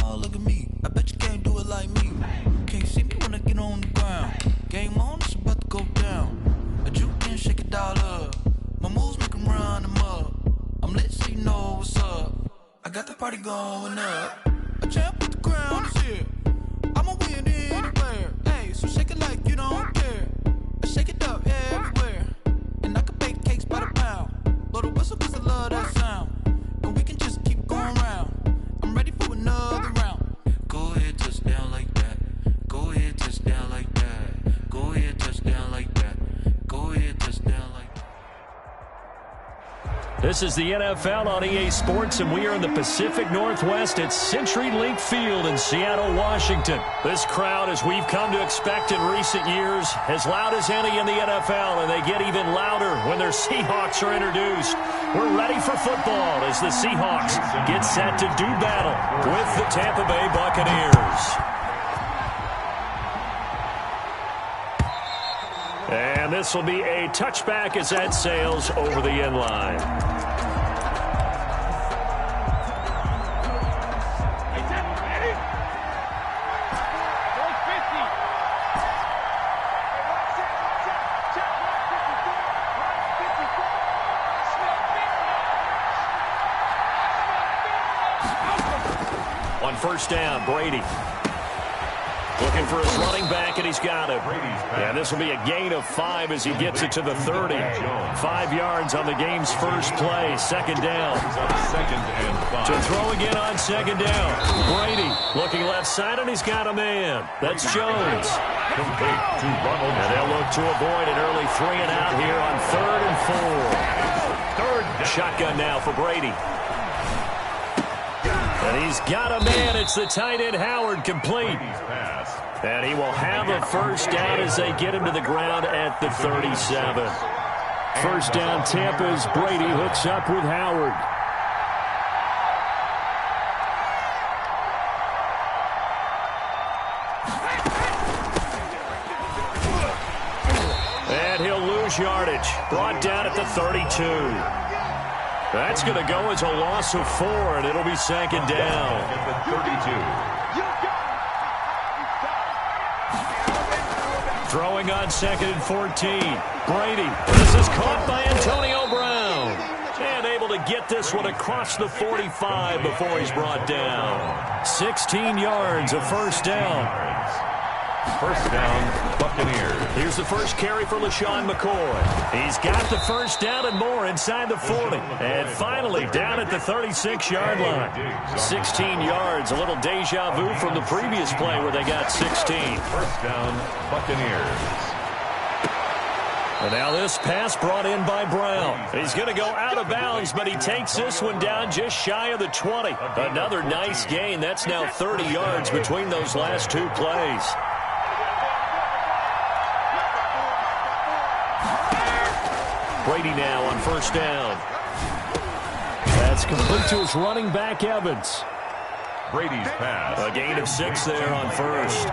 Speaker 7: I look at me. I bet you can't do it like me. Can't see me when I get on the ground. Game on, it's about to go down. A juke and shake it
Speaker 8: all up. My moves make them run them up. I'm lit so you know what's up. I got the party going up. A champ with the crown is here. I'ma win anywhere. Hey, so shake it like you don't care. I shake it up everywhere. And I can bake cakes by the pound. Blow the whistle cause I love that sound. And we can just keep going round. I'm ready for another round. Go ahead, touch down like that. Go ahead, touch down like that. Go ahead, touch down like that. Go ahead, touch down like that.
Speaker 1: This is the NFL on EA Sports, and we are in the Pacific Northwest at CenturyLink Field in Seattle, Washington. This crowd, as we've come to expect in recent years, as loud as any in the NFL, and they get even louder when their Seahawks are introduced. We're ready for football as the Seahawks get set to do battle with the Tampa Bay Buccaneers. And this will be a touchback as that sails over the end line. On first down, Brady. Looking for his running back, and he's got it. And this will be a gain of 5 as he gets it to the 30. 5 yards on the game's first play. Second down.
Speaker 2: Second and 5.
Speaker 1: To throw again on second down. Brady looking left side, and he's got a man. That's Jones.
Speaker 2: Complete to Ronald.
Speaker 1: And they'll look to avoid an early 3 and out here on 3rd and 4.
Speaker 2: Third down.
Speaker 1: Shotgun now for Brady. And he's got a man. It's the tight end Howard, complete. And he will have a first down as they get him to the ground at the 37. First down Tampa's Brady hooks up with Howard. And he'll lose yardage. Brought down at the 32. That's going to go as a loss of 4, and it'll be second down.
Speaker 2: At the 32.
Speaker 1: Throwing on second and 14. Brady. This is caught by Antonio Brown. And able to get this one across the 45 before he's brought down. 16 yards, a first down.
Speaker 2: First down, Buccaneers.
Speaker 1: Here's the first carry for LaShawn McCoy. He's got the first down and more inside the 40. And finally down at the 36-yard line. 16 yards, a little deja vu from the previous play where they got 16.
Speaker 2: First down, Buccaneers.
Speaker 1: And now this pass brought in by Brown. He's going to go out of bounds, but he takes this one down just shy of the 20. Another nice gain. That's now 30 yards between those last 2 plays. Brady now on first down. That's complete to his running back, Evans.
Speaker 2: Brady's pass.
Speaker 1: A gain of 6 there on first.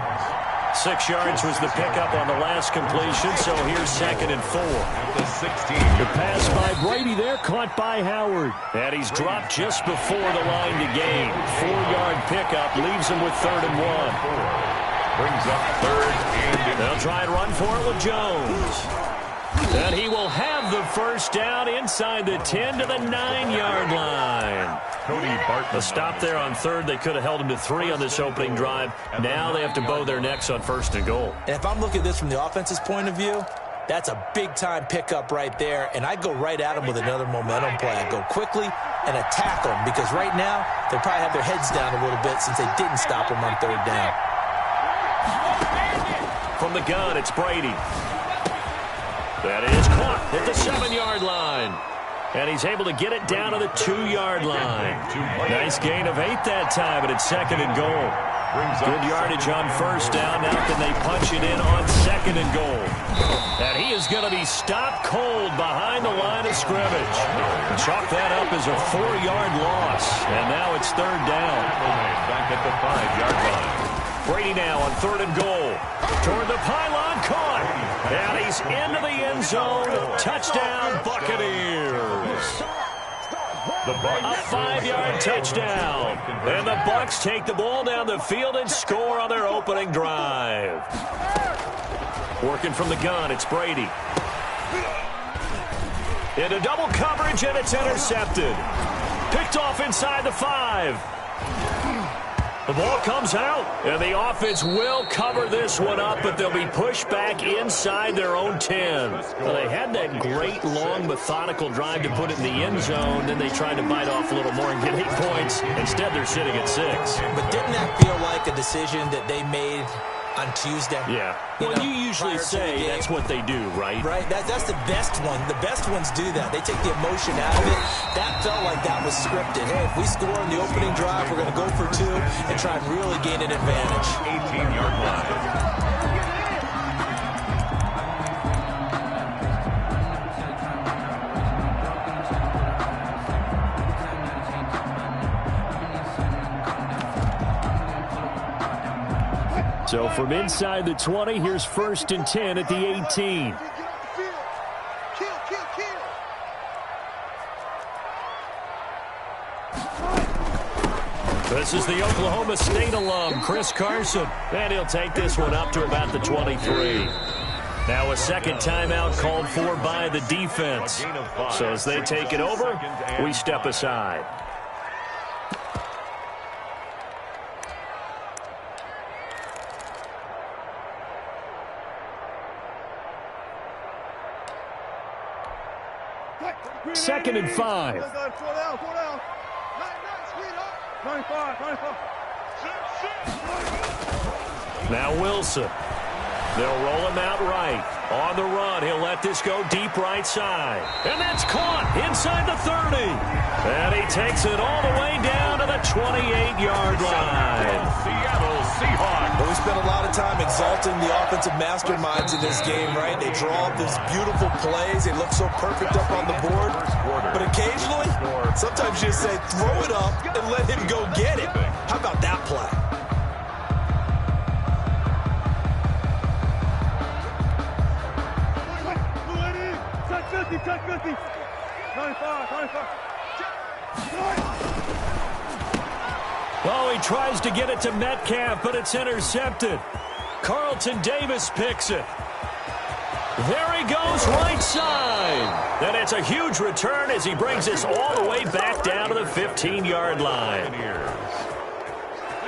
Speaker 1: 6 yards was the pickup on the last completion, so here's second and 4.
Speaker 2: At the 16.
Speaker 1: The pass by Brady there, caught by Howard. And he's dropped just before the line to gain. 4-yard pickup leaves him with 3rd and 1.
Speaker 2: Brings up 3rd and...
Speaker 1: They'll try and run for it with Jones. And he will have the first down inside the 10 to the 9-yard line.
Speaker 2: Cody Barton.
Speaker 1: A stop there on 3rd. They could have held him to 3 on this opening drive. Now they have to bow their necks on 1st and goal.
Speaker 3: And if I'm looking at this from the offense's point of view, that's a big-time pickup right there. And I go right at him with another momentum play. I go quickly and attack them because right now they probably have their heads down a little bit since they didn't stop him on 3rd down.
Speaker 1: From the gun, it's Brady. That is caught at the 7-yard line. And he's able to get it down to the 2-yard line. Nice gain of 8 that time, and it's 2nd and goal. Good yardage on first down. Now can they punch it in on 2nd and goal? And he is going to be stopped cold behind the line of scrimmage. Chalk that up as a 4-yard loss. And now it's 3rd down.
Speaker 2: Back at the 5-yard line.
Speaker 1: Brady now on 3rd and goal. Toward the pylon, caught. And he's into the end zone. Touchdown, Buccaneers. A 5-yard touchdown. And the Bucs take the ball down the field and score on their opening drive. Working from the gun, it's Brady. Into double coverage, and it's intercepted. Picked off inside the 5. The ball comes out, and the offense will cover this one up, but they'll be pushed back inside their own 10. Well, they had that great, long, methodical drive to put it in the end zone. Then they tried to bite off a little more and get 8 points. Instead, they're sitting at 6.
Speaker 3: But didn't that feel like a decision that they made on Tuesday?
Speaker 1: Yeah. Well, you usually say that's what they do, right?
Speaker 3: Right. That's the best one. The best ones do that. They take the emotion out of it. That felt like that was scripted. Hey, if we score in the opening drive, we're going to go for 2 and try and really gain an advantage.
Speaker 2: 18-yard line.
Speaker 1: So from inside the 20, here's 1st and 10 at the 18. This is the Oklahoma State alum, Chris Carson. And he'll take this one up to about the 23. Now a second timeout called for by the defense. So as they take it over, we step aside. Second and 5. Now Wilson. They'll roll him out right. On the run, he'll let this go deep right side. And that's caught inside the 30. And he takes it all the way down to the 28-yard line.
Speaker 2: Seattle Seahawks.
Speaker 3: But we spent a lot of time exalting the offensive masterminds in this game, right? They draw up these beautiful plays. They look so perfect up on the board. But occasionally, sometimes you just say, throw it up and let him go get it. How about that play?
Speaker 1: Oh, he tries to get it to Metcalf, but it's intercepted. Carlton Davis picks it. There he goes, right side. And it's a huge return as he brings this all the way back down to the 15-yard line.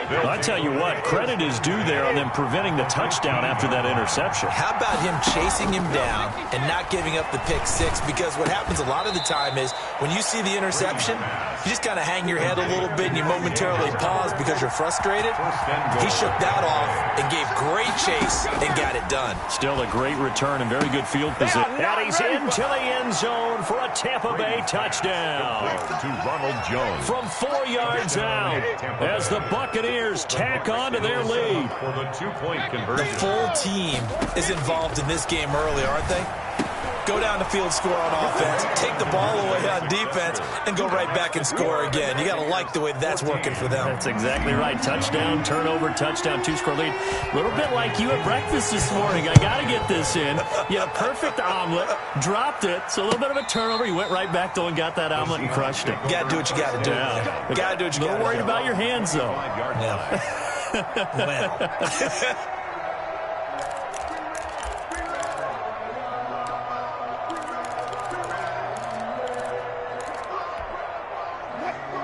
Speaker 1: I tell you what, credit is due there on them preventing the touchdown after that interception.
Speaker 3: How about him chasing him down and not giving up the pick 6? Because what happens a lot of the time is when you see the interception, you just kind of hang your head a little bit and you momentarily pause because you're frustrated. He shook that off and gave great chase and got it done.
Speaker 1: Still a great return and very good field position. And he's into the end zone for a Tampa Bay touchdown.
Speaker 2: To Ronald Jones.
Speaker 1: From 4 yards out as the Buccaneers tack on to their lead.
Speaker 2: For the 2-point conversion.
Speaker 3: The full team is involved in this game early, aren't they? Go down the field, score on offense, take the ball away on defense, and go right back and score again. You got to like the way that's working for them.
Speaker 1: That's exactly right. Touchdown, turnover, touchdown, 2-score lead. A little bit like you at breakfast this morning. I got to get this in. You had a perfect omelet, dropped it. So a little bit of a turnover. You went right back, though, and got that omelet and crushed it.
Speaker 3: You got to do what you got to do.
Speaker 1: Yeah.
Speaker 3: Got to do what you got to do.
Speaker 1: A little worried about your hands, though.
Speaker 3: Yeah.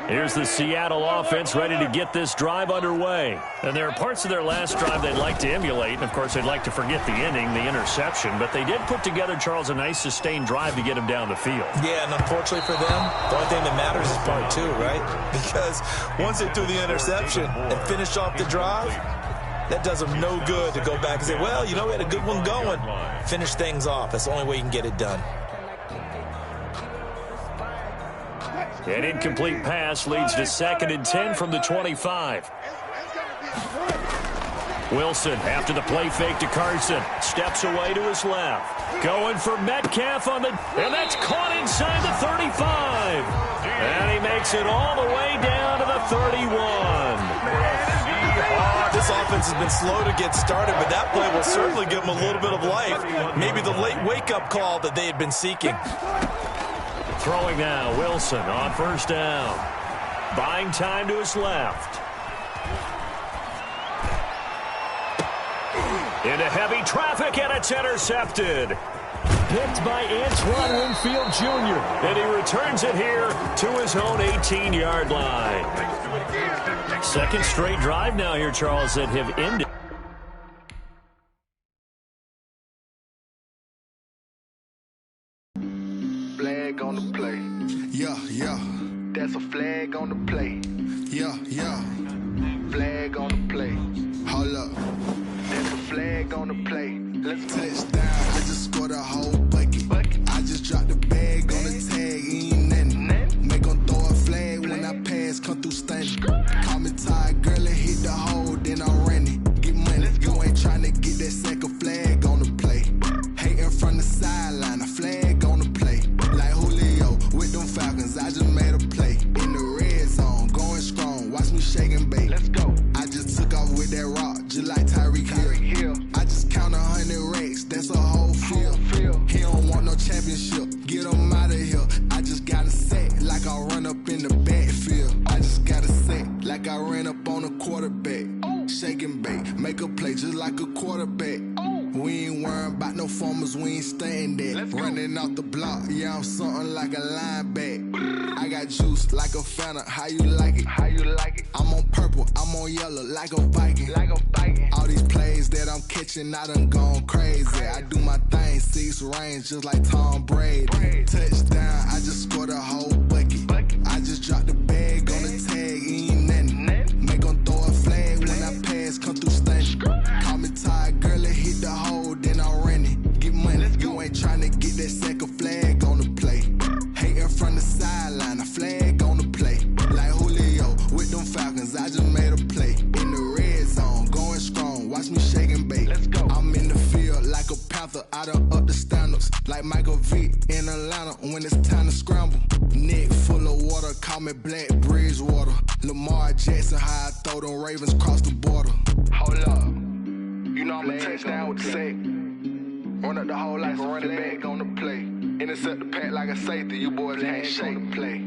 Speaker 1: Here's the Seattle offense ready to get this drive underway. And there are parts of their last drive they'd like to emulate. And, of course, they'd like to forget the ending, the interception. But they did put together, Charles, a nice sustained drive to get him down the field.
Speaker 3: Yeah, and unfortunately for them, the only thing that matters is part 2, right? Because once they threw the interception and finished off the drive, that does them no good to go back and say, well, you know, we had a good one going. Finish things off. That's the only way you can get it done.
Speaker 1: An incomplete pass leads to 2nd and 10 from the 25. Wilson, after the play fake to Carson, steps away to his left. Going for Metcalf on the... And that's caught inside the 35. And he makes it all the way down to the 31.
Speaker 3: This offense has been slow to get started, but that play will certainly give them a little bit of life. Maybe the late wake-up call that they had been seeking.
Speaker 1: Throwing now, Wilson on 1st down. Buying time to his left. Into heavy traffic, and it's intercepted. picked by Antoine Winfield Jr. And he returns it here to his own 18-yard line. Second straight drive now here, Charles, that have ended.
Speaker 9: Flag on the play. Yeah, yeah. That's a flag on the play. Yeah, yeah. Flag on the play. Hold up. That's a flag on the play. Let's touchdown. I just scored a whole bucket. I just dropped the bag on the tag. Ain't nothing. Make them throw a flag when I pass. Come through stunning. Call me tired, girl, and hit the hole. Then I'm running. Get money. You ain't trying to get that second flag on the play. Hating from the sideline. A flag on the play. Like Julio with them Falcons. I just made a play. In the red zone. Going strong. Watch me shake and bake. Let's go. I just took off with that rock. Just like Tyreek Hill. I just count 100 racks. That's a whole field. He don't want no championship. Get him out of here. I just got a set. Like I run up in the backfield. I just got a set. Like I ran up on a quarterback. Shake and bake. Make a play just like a quarterback. We ain't worrying about no formers, we ain't staying there. Running off the block, yeah, I'm something like a linebacker. I got juice like a Fanta, how you like it? How you like it? I'm on purple, I'm on yellow, like a Viking. Like a Viking. All these plays that I'm catching, I done gone crazy. I do my thing, 6 range, just like Tom Brady. Touchdown, I just scored a whole bucket. I just dropped the bag on the tag, ain't nothing. Make them throw a flag when I pass, come through stunning. Call me tired, girl, and hit the hole, then I'm running. Get money, you ain't tryna get that second flag on the play. Hating from the sideline, a flag on the play. Like Julio with them Falcons, I just made a play. In the red zone, going strong, watch me shake and bake. Let's go. I'm in the field like a Panther, I done up the standards. Like Michael Vick in Atlanta when it's time to scramble. Neck full of water, call me Black Bridgewater. Lamar Jackson, how I throw them Ravens cross the border. Hold up. You know I'm a touchdown with the sack. Run up the hole like a running back on the play. Intercept the pack like a safety. You boys can't shake the play.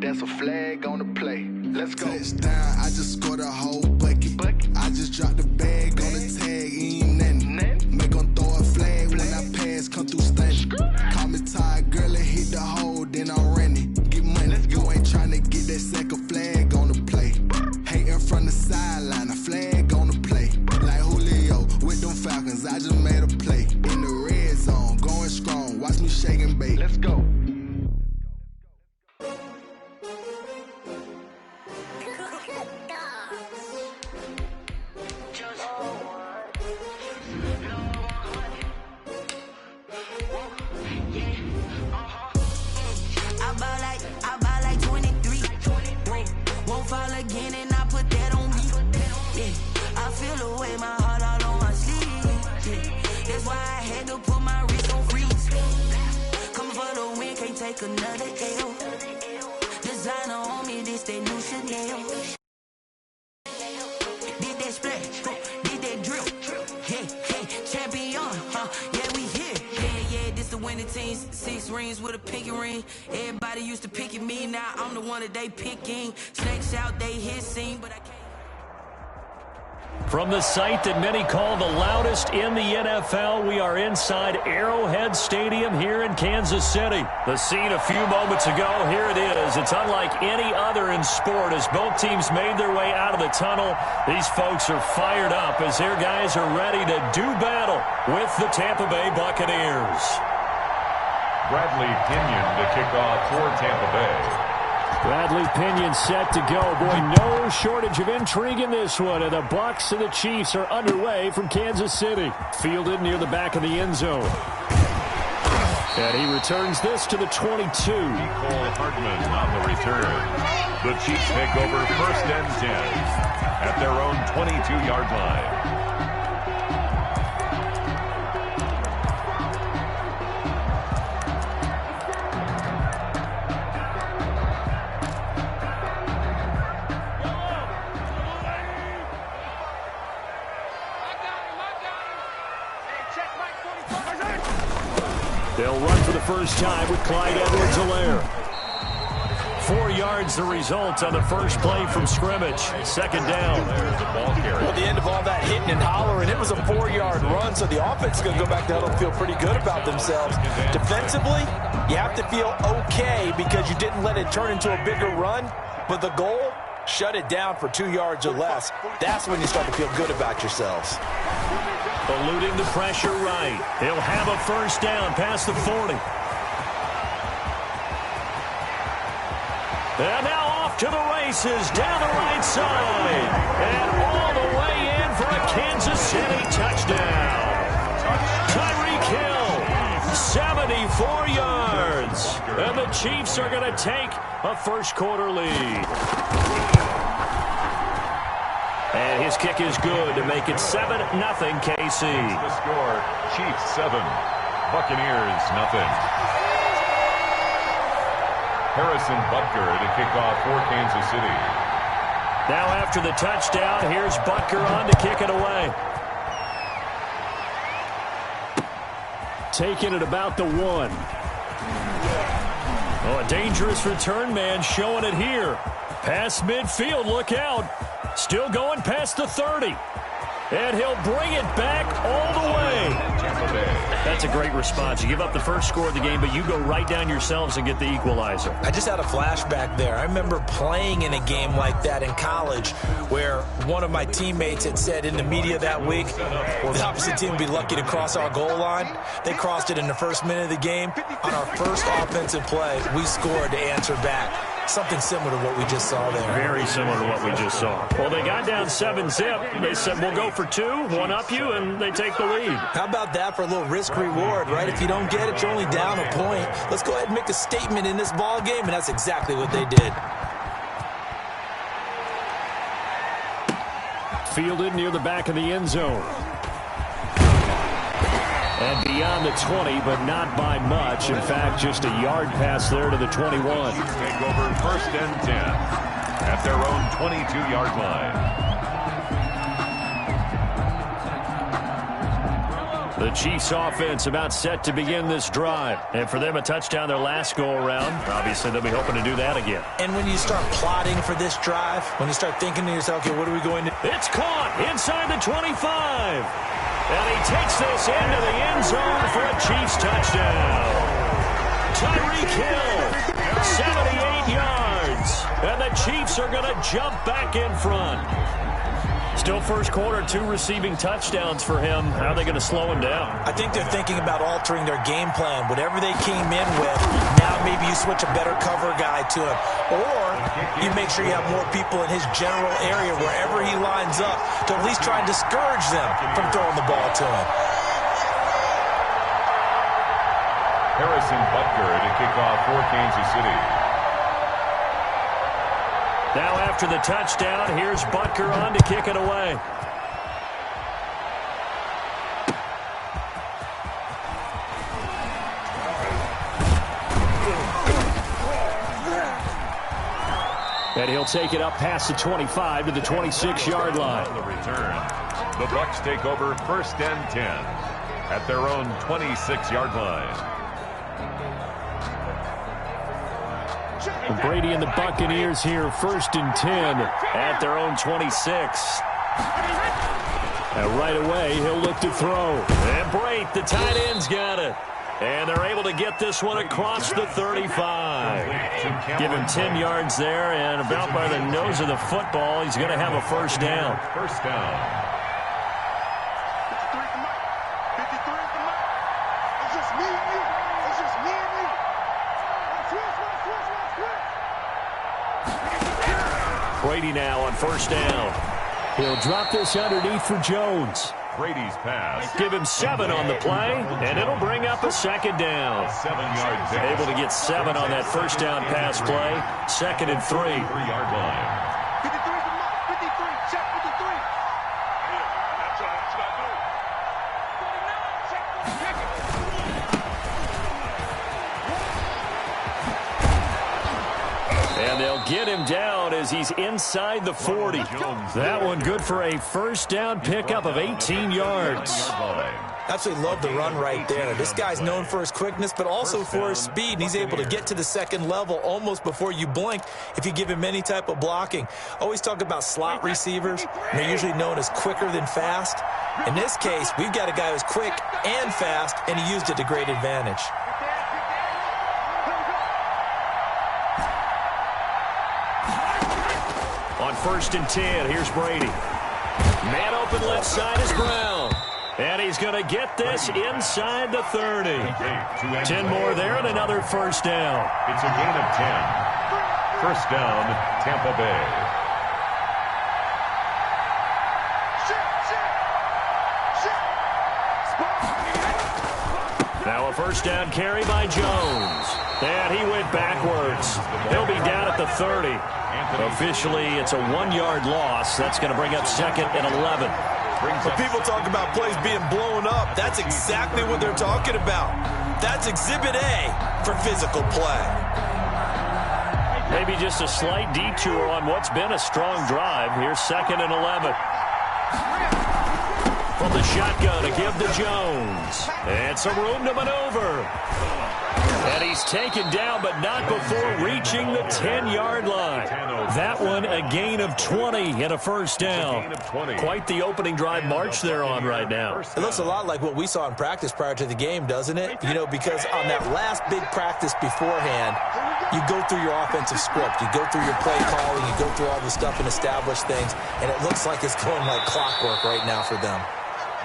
Speaker 9: That's a flag on the play. Let's go. Touchdown. I just scored a whole bucket. I just dropped the bag on the tag. Ain't nothing. Make them throw a flag when I pass. Come through stunning. Call me tired, girl, and hit the hole. Then I'm running. Get money. You ain't trying to get that second flag on the play. Hating from the sideline. A flag on the play. Like Julio with them Falcons, I just made a play. In the red zone, going strong, watch me shake and bake. Let's go.
Speaker 8: I buy like 23. Won't fall again and I put that on me. Yeah, I feel away my heart all on my sleeve. Yeah, that's why I had to put my wrist on freeze. Coming for the win, can't take another L. Designer on me, this that new Chanel. Did that splash, did that drip. Hey, champion, yeah, we here. Yeah, this the winning team. 6 rings with a pinky ring. Everybody used to pick at me, now I'm the one that they picking. Snakes out, they hissing, but I can't.
Speaker 1: From the site that many call the loudest in the NFL, we are inside Arrowhead Stadium here in Kansas City. The scene a few moments ago, here it is. It's unlike any other in sport as both teams made their way out of the tunnel. These folks are fired up as their guys are ready to do battle with the Tampa Bay Buccaneers.
Speaker 2: Bradley Pinion to kick off for Tampa Bay.
Speaker 1: Bradley Pinion set to go. Boy, no shortage of intrigue in this one. And the Bucs and the Chiefs are underway from Kansas City. Fielded near the back of the end zone. And he returns this to the 22.
Speaker 2: Nicole Hardman on the return. The Chiefs take over 1st and 10 at their own 22-yard line.
Speaker 1: They'll run for the first time with Clyde Edwards-Helaire. 4 yards the result on the first play from scrimmage. Second down.
Speaker 2: There's the ball carrier.
Speaker 3: At the end of all that hitting and hollering, it was a 4-yard run, so the offense is going to go back to huddle and feel pretty good about themselves. Defensively, you have to feel okay because you didn't let it turn into a bigger run, but the goal, shut it down for 2 yards or less. That's when you start to feel good about yourselves.
Speaker 1: Eluding the pressure right. He'll have a first down past the 40. And now off to the races, down the right side. And all the way in for a Kansas City touchdown. Tyreek Hill, 74 yards. And the Chiefs are going to take a first-quarter lead. And his kick is good to make it 7-0 KC.
Speaker 2: The score, Chiefs 7, Buccaneers nothing. Harrison Butker to kick off for Kansas City.
Speaker 1: Now after the touchdown, here's Butker on to kick it away. Taking it about the 1. Oh, a dangerous return man showing it here. Past midfield, look out. Still going past the 30. And he'll bring it back all the way. That's a great response. You give up the first score of the game, but you go right down yourselves and get the equalizer.
Speaker 3: I just had a flashback there. I remember playing in a game like that in college where one of my teammates had said in the media that week, well, the opposite team would be lucky to cross our goal line. They crossed it in the first minute of the game. On our first offensive play, we scored to answer back. Something similar to what we just saw there.
Speaker 1: Very similar to what we just saw. Well, they got down 7-zip. They said, we'll go for 2, one up you, and they take the lead.
Speaker 3: How about that for a little risk-reward, right? If you don't get it, you're only down a point. Let's go ahead and make a statement in this ball game, and that's exactly what they did.
Speaker 1: Fielded near the back of the end zone. And beyond the 20, but not by much. In fact, just a yard pass there to the 21.
Speaker 2: Take over first and 10 at their own 22-yard line.
Speaker 1: The Chiefs offense about set to begin this drive. And for them, a touchdown their last go-around. Obviously, they'll be hoping to do that again.
Speaker 3: And when you start plotting for this drive, when you start thinking to yourself, okay, what are we going to do?
Speaker 1: It's caught inside the 25. And he takes this into the end zone for a Chiefs touchdown. Tyreek Hill, 78 yards. And the Chiefs are going to jump back in front. Still first quarter, 2 receiving touchdowns for him. How are they going to slow him down?
Speaker 3: I think they're thinking about altering their game plan. Whatever they came in with, now maybe you switch a better cover guy to him. Or you make sure you have more people in his general area wherever he lines up to at least try and discourage them from throwing the ball to him.
Speaker 2: Harrison Butker to kick off for Kansas City.
Speaker 1: Now after the touchdown, here's Butker on to kick it away. And he'll take it up past the 25 to the 26-yard line.
Speaker 2: The return. The Bucs take over first and 10 at their own 26-yard line.
Speaker 1: Brady and the Buccaneers here, first and 10 at their own 26. And right away, he'll look to throw. And Brate, the tight end's got it. And they're able to get this one across the 35. Give him 10 yards there, and about by the nose of the football, he's going to have a first down.
Speaker 2: First down.
Speaker 1: Brady now on first down. He'll drop this underneath for Jones.
Speaker 2: Brady's pass.
Speaker 1: Give him 7 on the play, and it'll bring up a second down.
Speaker 2: 7 yards.
Speaker 1: Able to get 7 on that first down pass play. Second and 3.
Speaker 2: 3-yard line.
Speaker 4: 53, check 53.
Speaker 1: And they'll get him down as he's inside the 40. That one good for a first down pickup of 18 yards.
Speaker 3: Absolutely love the run right there. This guy's known for his quickness, but also for his speed, and he's able to get to the second level almost before you blink if you give him any type of blocking. Always talk about slot receivers. They're usually known as quicker than fast. In this case, we've got a guy who's quick and fast, and he used it to great advantage.
Speaker 1: On 1st and 10, here's Brady. Man open left side is Brown. And he's going to get this inside the 30. 10 more there and another first down.
Speaker 2: It's a gain of 10. First down, Tampa Bay.
Speaker 1: Now a first down carry by Jones. And he went backwards. He'll be down at the 30. Officially, it's a 1-yard loss. That's going to bring up 2nd and 11.
Speaker 3: When people talk about plays being blown up, that's exactly what they're talking about. That's Exhibit A for physical play.
Speaker 1: Maybe just a slight detour on what's been a strong drive. Here's 2nd and 11. From the shotgun to give to Jones. And some room to maneuver. And he's taken down, but not before reaching the 10-yard line. That one a gain of 20 and a first down. Quite the opening drive march they're on right now.
Speaker 3: It looks a lot like what we saw in practice prior to the game, doesn't it? You know, because on that last big practice beforehand, you go through your offensive script. You go through your play calling. You go through all the stuff and establish things. And it looks like it's going like clockwork right now for them.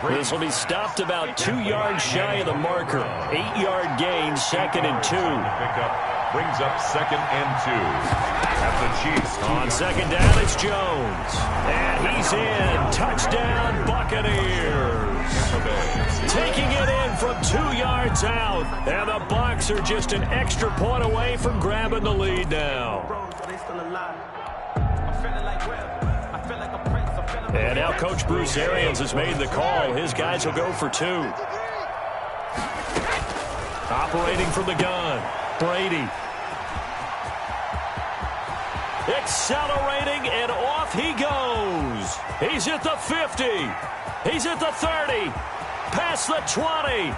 Speaker 1: This will be stopped about 2 yards shy of the marker. 8-yard gain, 2nd and 2.
Speaker 2: Pickup brings up 2nd and 2. At the Chiefs.
Speaker 1: On 2nd down, it's Jones. And he's in. Touchdown, Buccaneers. Taking it in from 2 yards out. And the Bucs are just an extra point away from grabbing the lead now. And now Coach Bruce Arians has made the call. His guys will go for 2. Operating from the gun, Brady. Accelerating, and off he goes. He's at the 50. He's at the 30. Past the 20.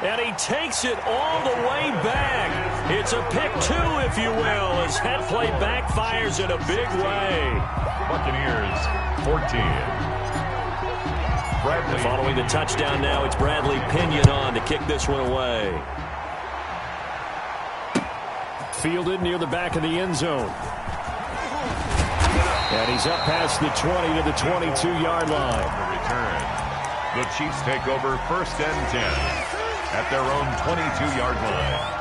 Speaker 1: And he takes it all the way back. It's a pick 2, if you will, as head play backfires in a big way.
Speaker 2: Buccaneers 14. Bradley.
Speaker 1: Following the touchdown now, it's Bradley Pinion on to kick this one away. Fielded near the back of the end zone. And he's up past the 20 to the 22-yard line.
Speaker 2: The return. The Chiefs take over 1st and 10 at their own 22-yard line.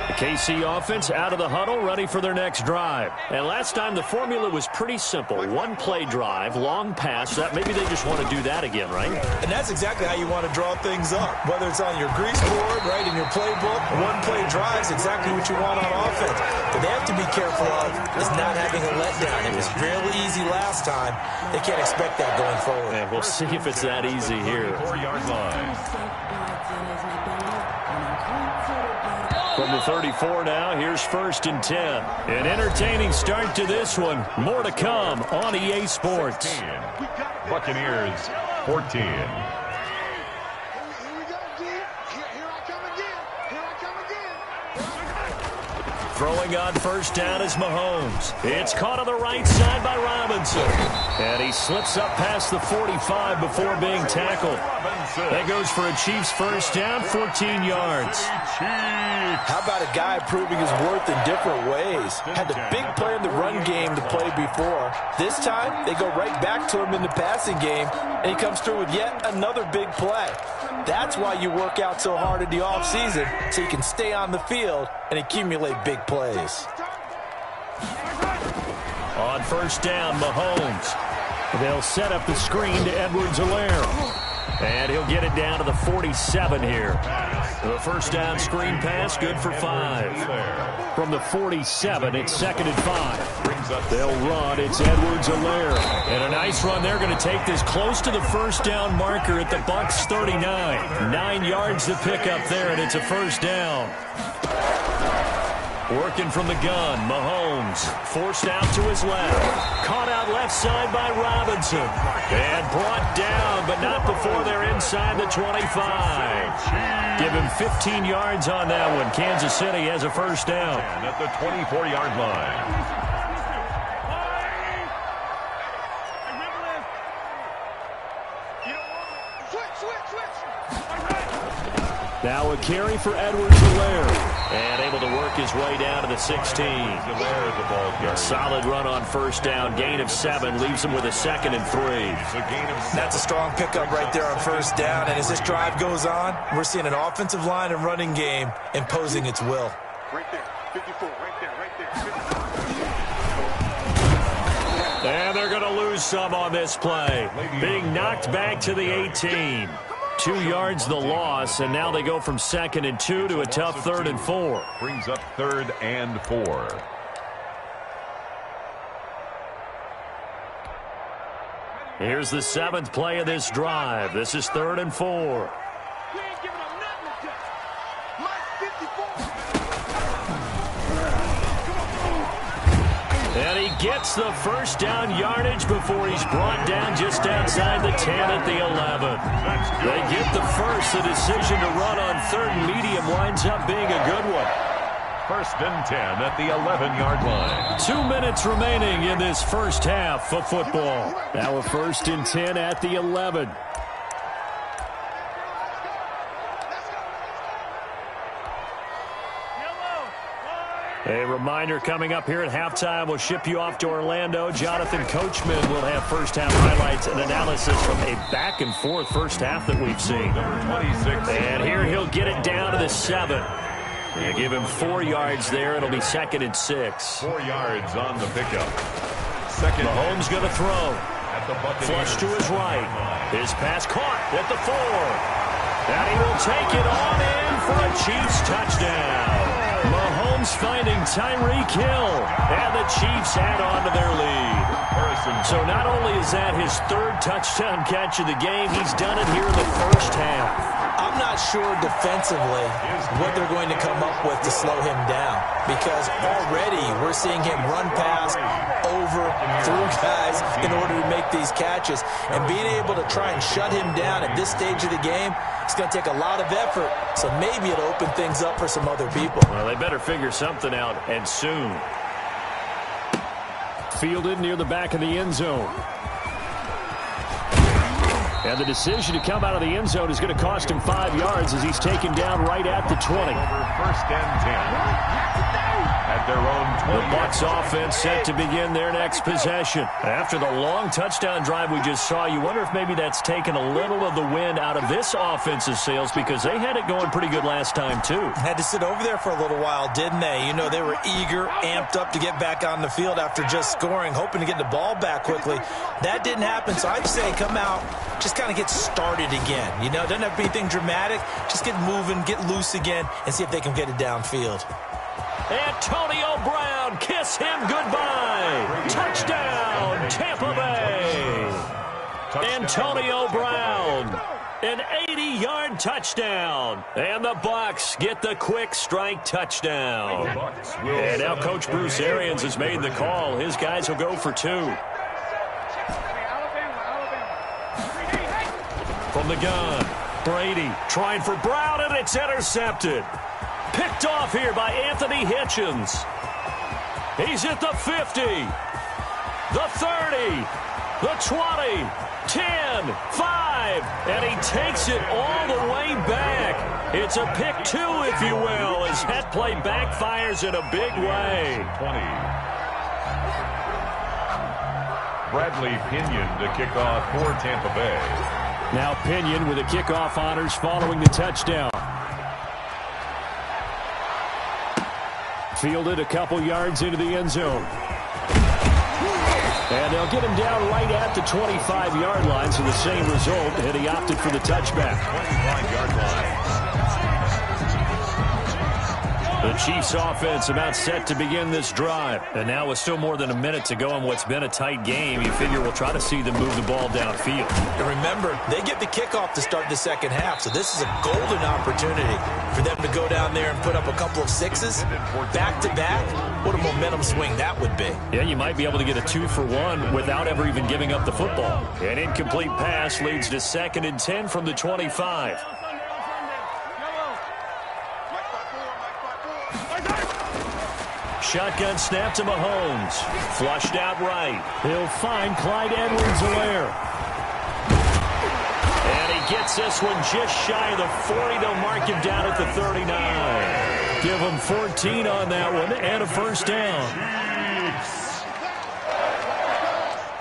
Speaker 1: The KC offense out of the huddle, ready for their next drive. And last time the formula was pretty simple. 1-play drive, long pass. Maybe they just want to do that again, right?
Speaker 3: And that's exactly how you want to draw things up. Whether it's on your grease board, right, in your playbook, 1-play drive is exactly what you want on offense. But they have to be careful of is not having a letdown. It was really easy last time. They can't expect that going forward.
Speaker 1: And we'll see if it's that easy here.
Speaker 2: 4-yard line.
Speaker 1: From the 34 now, here's 1st and 10. An entertaining start to this one. More to come on EA Sports.
Speaker 2: 16. Buccaneers 14.
Speaker 1: Throwing on 1st down is Mahomes. It's caught on the right side by Robinson. And he slips up past the 45 before being tackled. That goes for a Chiefs 1st down, 14 yards.
Speaker 3: How about a guy proving his worth in different ways? Had the big play in the run game to play before. This time, they go right back to him in the passing game, and he comes through with yet another big play. That's why you work out so hard in the offseason, so you can stay on the field and accumulate big plays.
Speaker 1: On 1st down, Mahomes. They'll set up the screen to Edwards-Helaire. And he'll get it down to the 47 here. The 1st down screen pass, good for 5. From the 47, it's 2nd and 5. They'll run. It's Edwards-Helaire. And a nice run. They're going to take this close to the 1st down marker at the Bucs 39. 9 yards to pick up there, and it's a 1st down. Working from the gun, Mahomes forced out to his left. Caught out left side by Robinson. And brought down, but not before they're inside the 25. Give him 15 yards on that one. Kansas City has a first down.
Speaker 2: And at the 24-yard line.
Speaker 1: Now a carry for Edwards-Helaire. And able to work his way down to the 16. A solid run on first down. Gain of 7 leaves him with a 2nd and 3.
Speaker 3: That's a strong pickup right there on first down. And as this drive goes on, we're seeing an offensive line and running game imposing its will.
Speaker 4: Right there, 54, right there, right there. 54.
Speaker 1: And they're going to lose some on this play. Being knocked back to the 18. 2 yards the loss, and now they go from 2nd and 2 to a tough 3rd and 4.
Speaker 2: Brings up 3rd and 4.
Speaker 1: Here's the 7th play of this drive. This is 3rd and 4.
Speaker 4: We ain't giving them nothing to touch. Mike 54.
Speaker 1: And he gets the first down yardage before he's brought down just outside the 10 at the 11. They get the first. The decision to run on 3rd and medium winds up being a good one.
Speaker 2: 1st and 10 at the 11-yard line.
Speaker 1: 2 minutes remaining in this first half of football. Now a 1st and 10 at the 11. A reminder coming up here at halftime. We'll ship you off to Orlando. Jonathan Coachman will have first half highlights and analysis from a back-and-forth first half that we've seen.
Speaker 2: Number 26.
Speaker 1: And here he'll get it down to the 7. You give him 4 yards there. It'll be 2nd and 6.
Speaker 2: 4 yards on the pickup. 2nd.
Speaker 1: Mahomes going to throw.
Speaker 2: At the
Speaker 1: Flush to his right. His pass caught at the 4. And he will take it on in for a Chiefs touchdown. Mahomes finding Tyreek Hill, and the Chiefs add on to their lead. So not only is that his 3rd touchdown catch of the game, he's done it here in the first half.
Speaker 3: I'm not sure defensively what they're going to come up with to slow him down, because already we're seeing him run past, over, through guys in order to make these catches. And being able to try and shut him down at this stage of the game, it's going to take a lot of effort, so maybe it'll open things up for some other people.
Speaker 1: Well, they better figure something out, and soon. Fielded near the back of the end zone. And the decision to come out of the end zone is going to cost him 5 yards as he's taken down right at the 20.
Speaker 2: Over 1st and 10. At their own 20.
Speaker 1: The Bucs offense set to begin their next possession. After the long touchdown drive we just saw, you wonder if maybe that's taken a little of the wind out of this offensive sails, because they had it going pretty good last time too.
Speaker 3: Had to sit over there for a little while, didn't they? You know, they were eager, amped up to get back on the field after just scoring, hoping to get the ball back quickly. That didn't happen, so I'd say come out, just kind of get started again. You know, doesn't have to be anything dramatic. Just get moving, get loose again, and see if they can get it downfield.
Speaker 1: Antonio Brown, kiss him goodbye. Touchdown, Tampa Bay. Antonio Brown, an 80-yard touchdown. And the Bucs get the quick strike touchdown. And now Coach Bruce Arians has made the call. His guys will go for 2. From the gun, Brady trying for Brown, and it's intercepted. Picked off here by Anthony Hitchens. He's at the 50, the 30, the 20, 10, 5, and he takes it all the way back. It's a pick 2, if you will, as that play backfires in a big way.
Speaker 2: 20. Bradley Pinion to kick off for Tampa Bay.
Speaker 1: Now Pinion with the kickoff honors following the touchdown. Fielded a couple yards into the end zone. And they'll get him down right at the 25-yard line, so the same result, and he opted for the touchback.
Speaker 2: 25-yard line.
Speaker 1: The Chiefs offense about set to begin this drive. And now with still more than a minute to go in what's been a tight game, you figure we'll try to see them move the ball downfield.
Speaker 3: And remember, they get the kickoff to start the second half, so this is a golden opportunity for them to go down there and put up a couple of sixes back-to-back. What a momentum swing that would be.
Speaker 1: Yeah, you might be able to get a 2-for-1 without ever even giving up the football. An incomplete pass leads to 2nd and 10 from the 25. Shotgun snap to Mahomes. Flushed out right. He'll find Clyde Edwards-Helaire. And he gets this one just shy of the 40. They'll mark him down at the 39. Give him 14 on that one and a first down.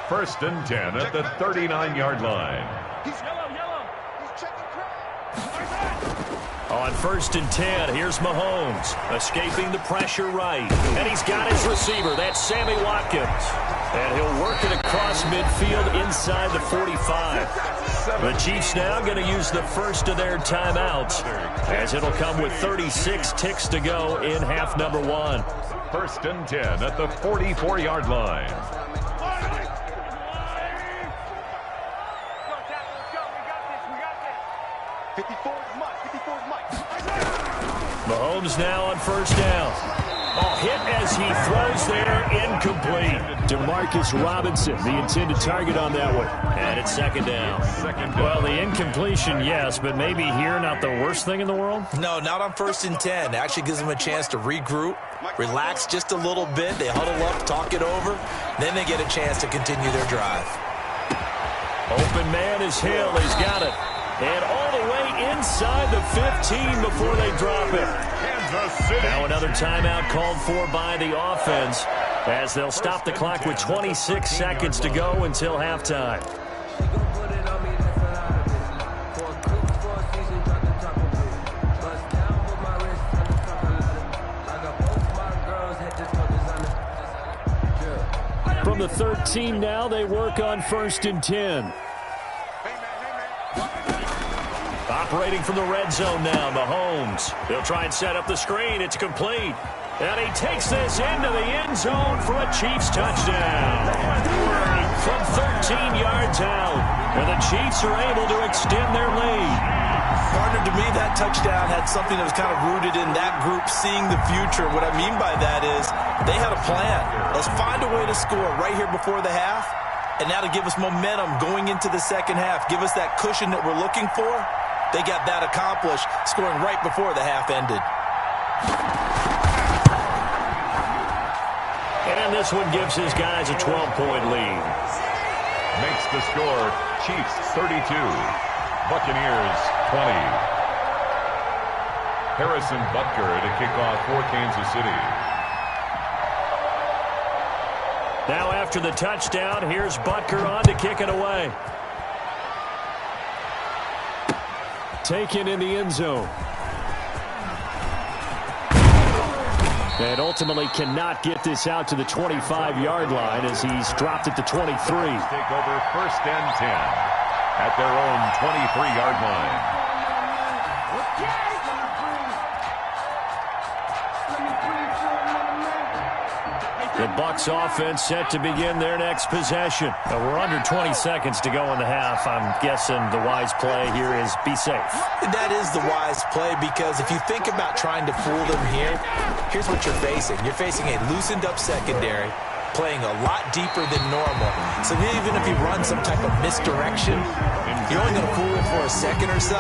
Speaker 2: 1st and 10 at the 39-yard line.
Speaker 1: On 1st and 10, here's Mahomes, escaping the pressure right. And he's got his receiver. That's Sammy Watkins. And he'll work it across midfield inside the 45. The Chiefs now going to use the first of their timeouts, as it'll come with 36 ticks to go in half number 1.
Speaker 2: 1st and 10 at the 44-yard line.
Speaker 1: Mahomes now on 1st down. Oh, hit as he throws there, incomplete. Demarcus Robinson, the intended target on that one. And it's 2nd down. Well, the incompletion, yes, but maybe here not the worst thing in the world?
Speaker 3: No, not on 1st and 10. It actually gives them a chance to regroup, relax just a little bit. They huddle up, talk it over. Then they get a chance to continue their drive.
Speaker 1: Open man is Hill. He's got it. And all the way inside the 15 before they drop it. Now another timeout called for by the offense, as they'll stop the clock with 26 seconds to go until halftime. From the 13 now, they work on 1st and 10. Operating from the red zone now, Mahomes. He'll try and set up the screen. It's complete. And he takes this into the end zone for a Chiefs touchdown. From 13 yards out. And the Chiefs are able to extend their lead.
Speaker 3: Partner, to me, that touchdown had something that was kind of rooted in that group seeing the future. What I mean by that is they had a plan. Let's find a way to score right here before the half. And now to give us momentum going into the second half. Give us that cushion that we're looking for. They got that accomplished, scoring right before the half ended.
Speaker 1: And this one gives his guys a 12-point lead.
Speaker 2: Makes the score Chiefs 32, Buccaneers 20. Harrison Butker to kick off for Kansas City.
Speaker 1: Now after the touchdown, here's Butker on to kick it away. Taken in the end zone. And ultimately cannot get this out to the 25-yard line as he's dropped at the 23.
Speaker 2: Take over 1st and 10 at their own 23-yard line.
Speaker 1: The Bucs offense set to begin their next possession. We're under 20 seconds to go in the half. I'm guessing the wise play here is be safe.
Speaker 3: That is the wise play, because if you think about trying to fool them here, here's what you're facing. You're facing a loosened up secondary, playing a lot deeper than normal. So even if you run some type of misdirection, you're only going to fool them for a second or so.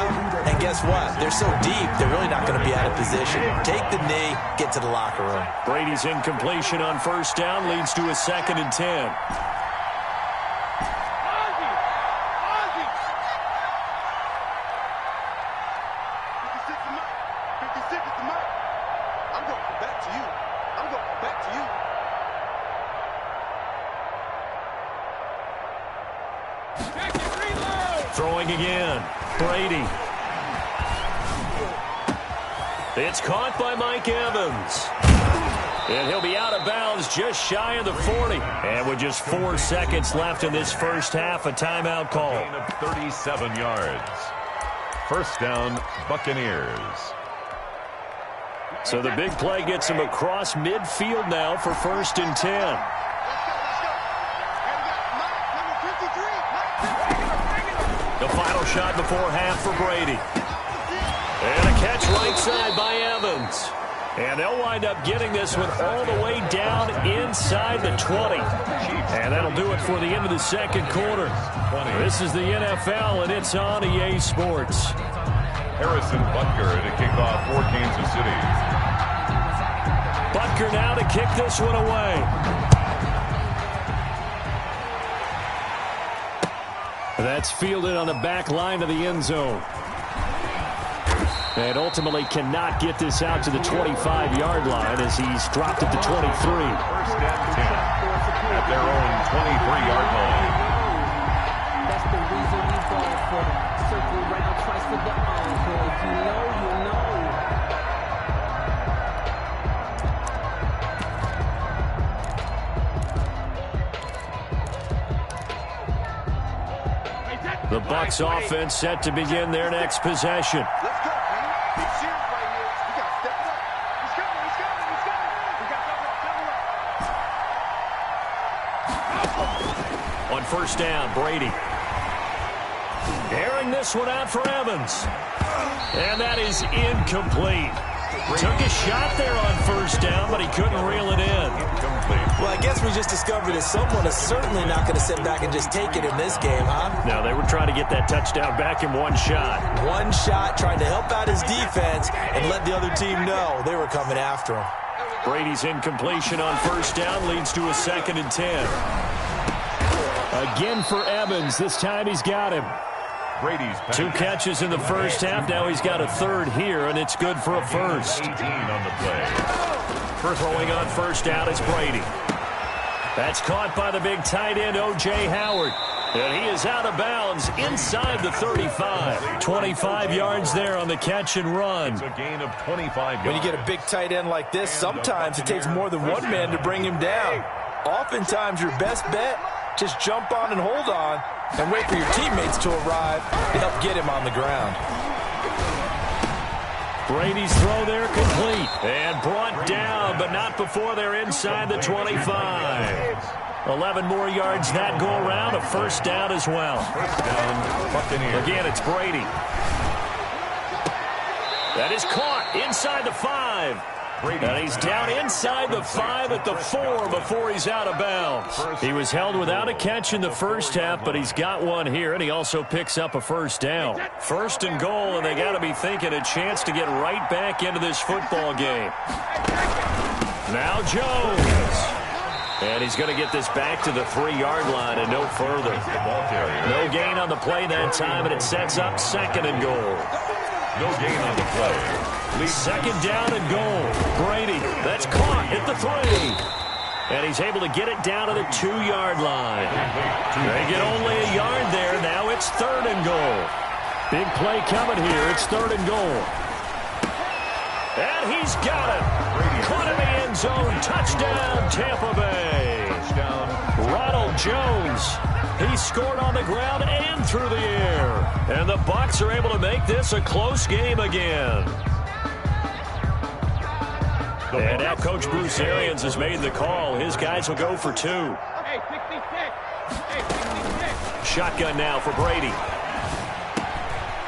Speaker 3: And guess what? They're so deep, they're really not going to be out of position. Take the knee, get to the locker room.
Speaker 1: Brady's incompletion on 1st down leads to a 2nd and 10. Throwing again. Brady. It's caught by Mike Evans. And he'll be out of bounds just shy of the 40. And with just 4 seconds left in this first half, a timeout call.
Speaker 2: Gain of 37 yards. 1st down, Buccaneers.
Speaker 1: So the big play gets him across midfield now for 1st and 10. The final shot before half for Brady. And a catch right side by Evans. And they'll wind up getting this one all the way down inside the 20. And that'll do it for the end of the second quarter. This is the NFL, and it's on EA Sports.
Speaker 2: Harrison Butker to kick off for Kansas City.
Speaker 1: Butker now to kick this one away. That's fielded on the back line of the end zone. And ultimately cannot get this out to the 25-yard line as he's dropped at the 23.
Speaker 2: 1st and 10 at their own 23-yard line.
Speaker 6: That's the reason we ball for them. Circle round twice for the encore. If you know, you know.
Speaker 1: The Bucs offense set to begin their next possession.
Speaker 4: Let's go, man. Big series right here. We got to step it up. Let's go, let's go, let's go. We got to double up.
Speaker 1: On 1st down, Brady. Airing this one out for Evans. And that is incomplete. Took a shot there on 1st down, but he couldn't reel it in.
Speaker 3: Well, I guess we just discovered that someone is certainly not going to sit back and just take it in this game, huh?
Speaker 1: No, they were trying to get that touchdown back in one shot.
Speaker 3: One shot, trying to help out his defense and let the other team know they were coming after him.
Speaker 1: Brady's incompletion on 1st down leads to a 2nd and 10. Again for Evans. This time he's got him.
Speaker 2: Brady's
Speaker 1: 2 catches in the first half. Now he's got a 3rd here, and it's good for a 1st.
Speaker 2: 18 on the play.
Speaker 1: Throwing on 1st down is Brady. That's caught by the big tight end, O.J. Howard. And he is out of bounds inside the 35. 25 yards there on the catch and run.
Speaker 2: It's a gain of 25 yards.
Speaker 3: When you get a big tight end like this, sometimes it takes more than one man to bring him down. Oftentimes, your best bet, just jump on and hold on and wait for your teammates to arrive to help get him on the ground.
Speaker 1: Brady's throw there complete. And brought down, but not before they're inside the 25. 11 more yards that go around. A 1st down as well.
Speaker 2: 1st down, Buccaneers.
Speaker 1: Again, it's Brady. That is caught inside the 5. And he's down inside the 5 at the 4 before he's out of bounds. He was held without a catch in the first half, but he's got one here, and he also picks up a 1st down. 1st and goal, and they got to be thinking a chance to get right back into this football game. Now Jones. And he's going to get this back to the 3-yard line and no further. No gain on the play that time, and it sets up 2nd and goal.
Speaker 2: No gain on the play.
Speaker 1: 2nd down and goal. Brady, that's caught at the 3. And he's able to get it down to the 2-yard line. They get only a yard there. Now it's 3rd and goal. Big play coming here. It's 3rd and goal. And he's got it. Caught in the end zone. Touchdown, Tampa Bay. Ronald Jones. He scored on the ground and through the air. And the Bucs are able to make this a close game again. And now Coach Bruce Arians has made the call. His guys will go for 2. Shotgun now for Brady.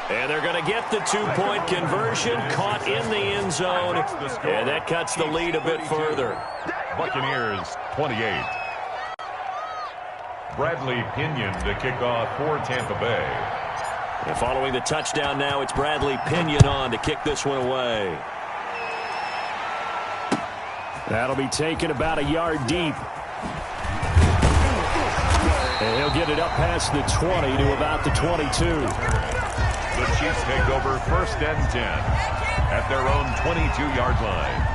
Speaker 1: And they're going to get the 2-point conversion. Caught in the end zone. And that cuts the lead a bit further.
Speaker 2: Buccaneers 28. Bradley Pinion to kick off for Tampa Bay.
Speaker 1: And following the touchdown now, it's Bradley Pinion on to kick this one away. That'll be taken about a yard deep. And he'll get it up past the 20 to about the 22.
Speaker 2: The Chiefs take over 1st and 10 at their own 22-yard line.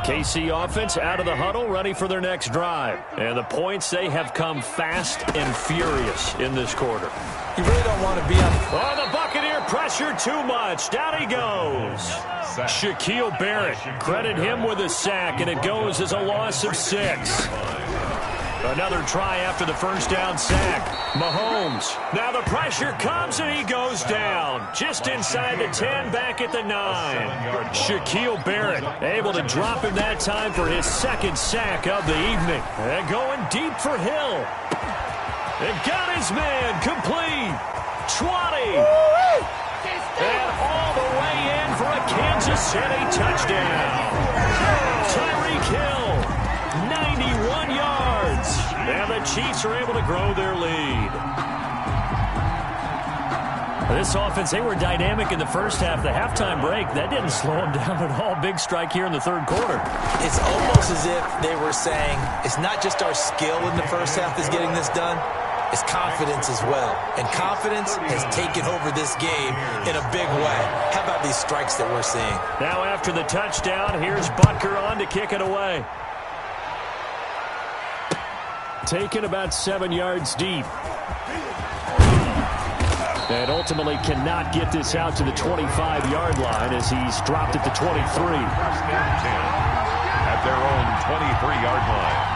Speaker 1: KC offense out of the huddle, ready for their next drive. And the points, they have come fast and furious in this quarter.
Speaker 3: You really don't want to be on.
Speaker 1: Oh, the Buccaneer pressure too much. Down he goes. Shaquille Barrett, credit him with a sack, and it goes as a loss of 6. Another try after the first down sack. Mahomes. Now the pressure comes, and he goes down. Just inside the 10, back at the 9. Shaquille Barrett able to drop him that time for his second sack of the evening. And going deep for Hill. And got his man complete. 20. And all the way in for a Kansas City touchdown. Tyreek Hill, 91 yards. And the Chiefs are able to grow their lead. This offense, they were dynamic in the first half. The halftime break, that didn't slow them down at all. Big strike here in the third quarter.
Speaker 3: It's almost as if they were saying, it's not just our skill in the first half that's getting this done. It's confidence as well. And confidence has taken over this game in a big way. How about these strikes that we're seeing?
Speaker 1: Now after the touchdown, here's Butker on to kick it away. Taken about 7 yards deep. And ultimately cannot get this out to the 25-yard line as he's dropped at the 23.
Speaker 2: At their own 23-yard line.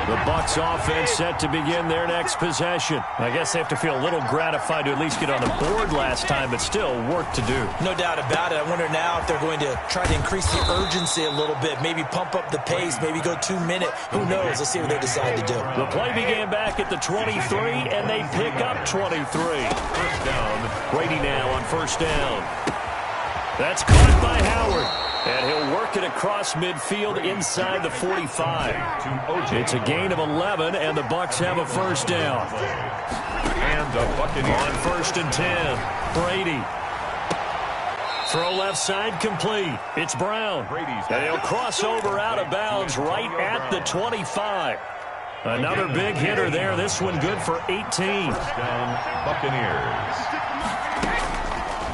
Speaker 1: The Bucs offense set to begin their next possession. I guess they have to feel a little gratified to at least get on the board last time, but still work to do.
Speaker 3: No doubt about it. I wonder now if they're going to try to increase the urgency a little bit, maybe pump up the pace, maybe go 2 minute. Who knows? Let's see what they decide to do.
Speaker 1: The play began back at the 23, and they pick up 23.
Speaker 2: First down.
Speaker 1: Brady now on first down. That's caught by Howard. And he'll work it across midfield inside the 45. It's a gain of 11, and the Bucs have a first down.
Speaker 2: And the Buccaneers.
Speaker 1: On first and 10, Brady. Throw left side complete. It's Brown. And he'll cross over out of bounds right at the 25. Another big hitter there. This one good for 18.
Speaker 2: First down, Buccaneers.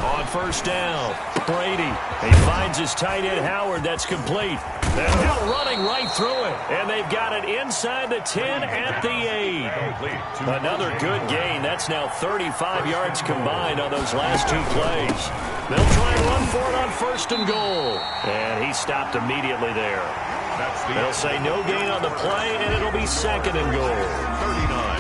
Speaker 1: On first down, Brady. He finds his tight end, Howard. That's complete. And Hill running right through it. And they've got it inside the 10 at the 8. Another good gain. That's now 35 yards combined on those last 2 plays. They'll try and run for it on first and goal. And he stopped immediately there. They'll say no gain on the play, and it'll be second and goal.
Speaker 2: 39.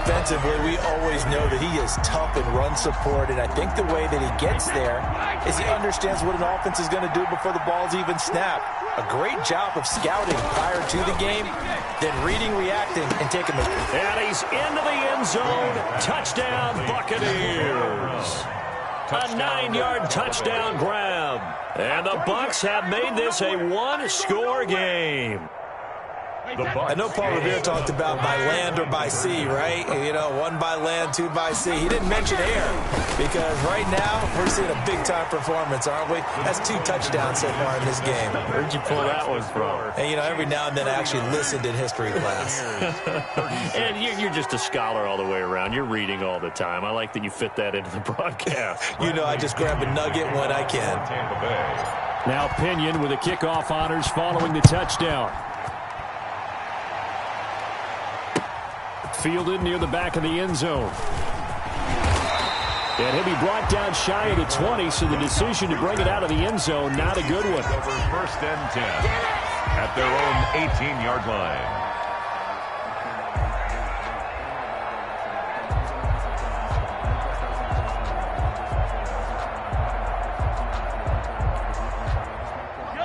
Speaker 3: Defensively, we always know that he is tough in run support, and I think the way that he gets there is he understands what an offense is going to do before the ball's even snapped. A great job of scouting prior to the game, then reading, reacting, and taking the...
Speaker 1: And he's into the end zone. Touchdown, Buccaneers. A 9-yard touchdown grab. And the Bucs have made this a one-score game.
Speaker 3: I know Paul Revere talked about by land or by sea, right? You know, 1 by land, 2 by sea. He didn't mention air because right now we're seeing a big-time performance, aren't we? That's 2 touchdowns so far in this game.
Speaker 1: Where'd you pull that one from?
Speaker 3: And, you know, every now and then I actually listened in history class.
Speaker 1: And you're just a scholar all the way around. You're reading all the time. I like that you fit that into the broadcast.
Speaker 3: You know, I just grab a nugget when I can.
Speaker 2: Tampa Bay.
Speaker 1: Now Pinion with the kickoff honors following the touchdown. Fielded near the back of the end zone. And he'll be brought down shy of the 20, so the decision to bring it out of the end zone, not a good one.
Speaker 2: Over first and 10 at their own 18-yard line.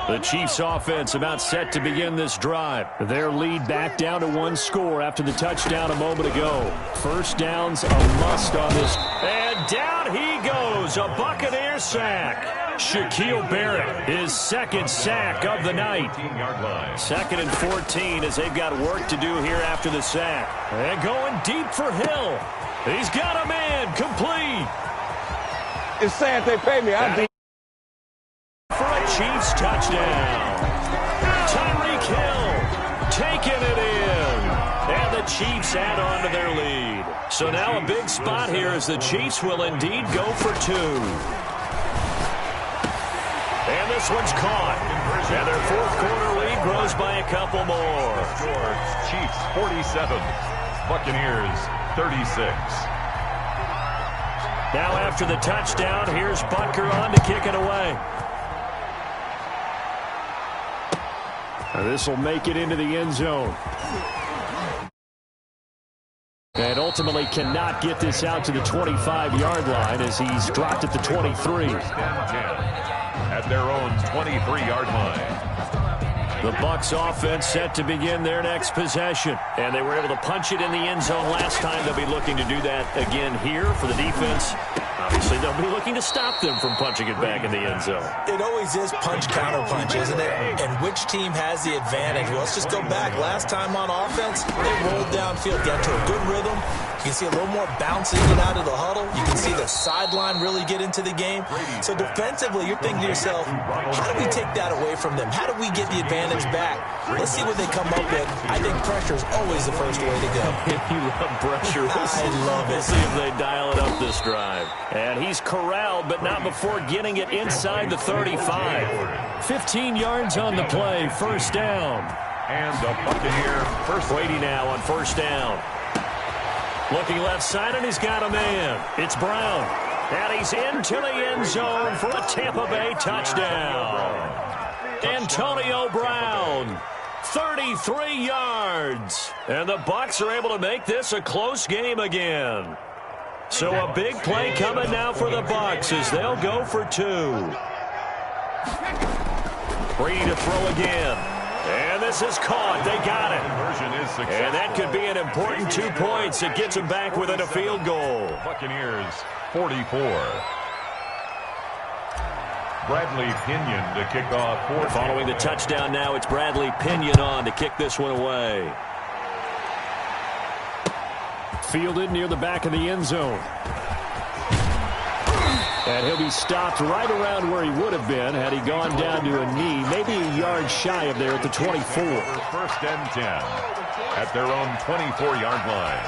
Speaker 1: The Chiefs offense about set to begin this drive. Their lead back down to 1 score after the touchdown a moment ago. First down's a must on this. And down he goes, a Buccaneer sack. Shaquille Barrett, his second sack of the night.
Speaker 2: 18-yard line.
Speaker 1: Second and 14 as they've got work to do here after the sack. And going deep for Hill. He's got a man complete.
Speaker 10: It's sad they pay me. I
Speaker 1: For a Chiefs touchdown. Tyreek Hill taking it in. And the Chiefs add on to their lead. So now a big spot here as the Chiefs will indeed go for 2. And this one's caught. And their fourth quarter lead grows by a couple more.
Speaker 2: Chiefs 47, Buccaneers 36.
Speaker 1: Now after the touchdown, here's Butker on to kick it away. This will make it into the end zone. And ultimately cannot get this out to the 25-yard line as he's dropped at the 23.
Speaker 2: At their own 23-yard line.
Speaker 1: The Bucs offense set to begin their next possession. And they were able to punch it in the end zone last time. They'll be looking to do that again here for the defense. Obviously, they'll be looking to stop them from punching it back in the end zone.
Speaker 3: It always is punch-counter-punch, isn't it? And which team has the advantage? Well, let's just go back. Last time on offense, they rolled downfield, got to a good rhythm. You can see a little more bouncing in and out of the huddle. You can see the sideline really get into the game. So defensively, you're thinking to yourself, how do we take that away from them? How do we get the advantage back? Let's see what they come up with. I think pressure is always the first way to go.
Speaker 1: You love pressure.
Speaker 3: I love it.
Speaker 1: We'll see if they dial it up this drive. And he's corralled, but not before getting it inside the 35. 15 yards on the play, first down.
Speaker 2: And the Buccaneer first.
Speaker 1: Brady now on first down. Looking left side, and he's got a man. It's Brown. And he's into the end zone for a Tampa Bay touchdown. Antonio Brown, 33 yards. And the Bucs are able to make this a close game again. So a big play coming now for the Bucs as they'll go for 2. Brady to throw again. And this is caught. They got it. And that could be an important 2 points. It gets them back within a field goal.
Speaker 2: Buccaneers 44. Bradley Pinion to kick off.
Speaker 1: Following the touchdown now, it's Bradley Pinion on to kick this one away. Fielded near the back of the end zone. And he'll be stopped right around where he would have been had he gone down to a knee, maybe a yard shy of there at the 24.
Speaker 2: First and 10 at their own 24-yard line.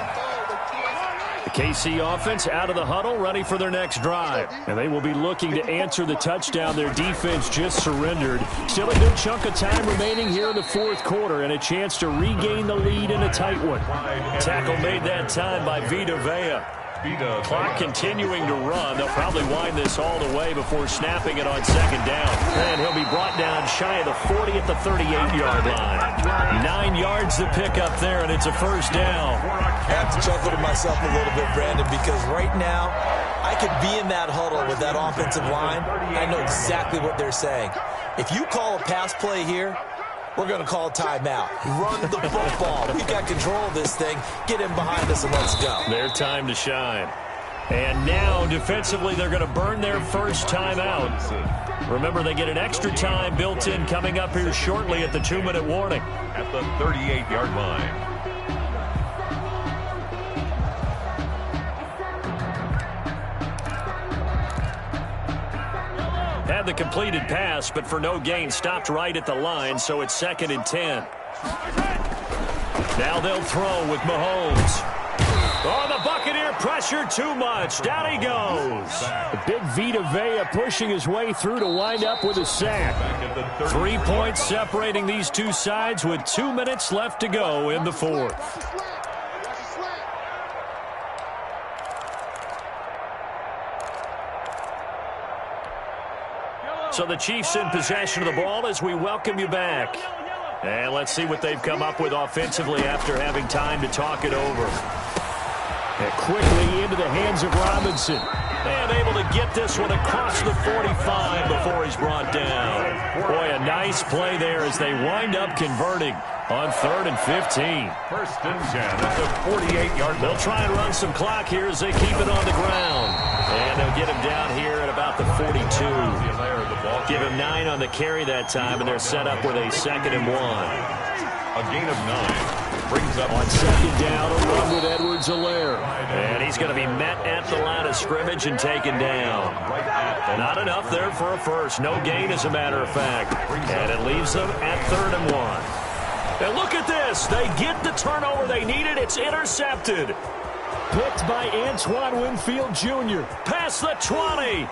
Speaker 1: The KC offense out of the huddle, ready for their next drive. And they will be looking to answer the touchdown their defense just surrendered. Still a good chunk of time remaining here in the fourth quarter and a chance to regain the lead in a tight one. Tackle made that time by Vita Vea. Clock continuing to run. They'll probably wind this all the way before snapping it on second down. And he'll be brought down shy of the 40 at the 38-yard line. 9 yards to pick up there, and it's a first down.
Speaker 3: I have to chuckle to myself a little bit, Brandon, because right now I could be in that huddle with that offensive line. I know exactly what they're saying. If you call a pass play here, we're going to call a timeout. Run the football. We've got control of this thing. Get in behind us and let's go.
Speaker 1: Their time to shine. And now, defensively, they're going to burn their first timeout. Remember, they get an extra time built in coming up here shortly at the 2-minute warning.
Speaker 2: At the 38-yard line.
Speaker 1: Had the completed pass, but for no gain, stopped right at the line, so it's 2nd and 10. Now they'll throw with Mahomes. Oh, the Buccaneer pressure too much. Down he goes. The big Vita Vea pushing his way through to wind up with a sack. 3 points separating these two sides with 2 minutes left to go in the fourth. So the Chiefs in possession of the ball as we welcome you back. And let's see what they've come up with offensively after having time to talk it over. And quickly into the hands of Robinson. And able to get this one across the 45 before he's brought down. Boy, a nice play there as they wind up converting on 3rd and 15.
Speaker 2: First and 10 at the 48-yard line.
Speaker 1: They'll try and run some clock here as they keep it on the ground. And they'll get him down here at about the 42. Give him 9 on the carry that time, and they're set up with a 2nd and 1.
Speaker 2: A gain of 9 brings up
Speaker 1: on 2nd down, a run with Edwards-Helaire. And he's going to be met at the line of scrimmage and taken down. Not enough there for a first. No gain, as a matter of fact. And it leaves them at 3rd and 1. And look at this. They get the turnover they needed. It's intercepted. Picked by Antoine Winfield Jr. Past the 20.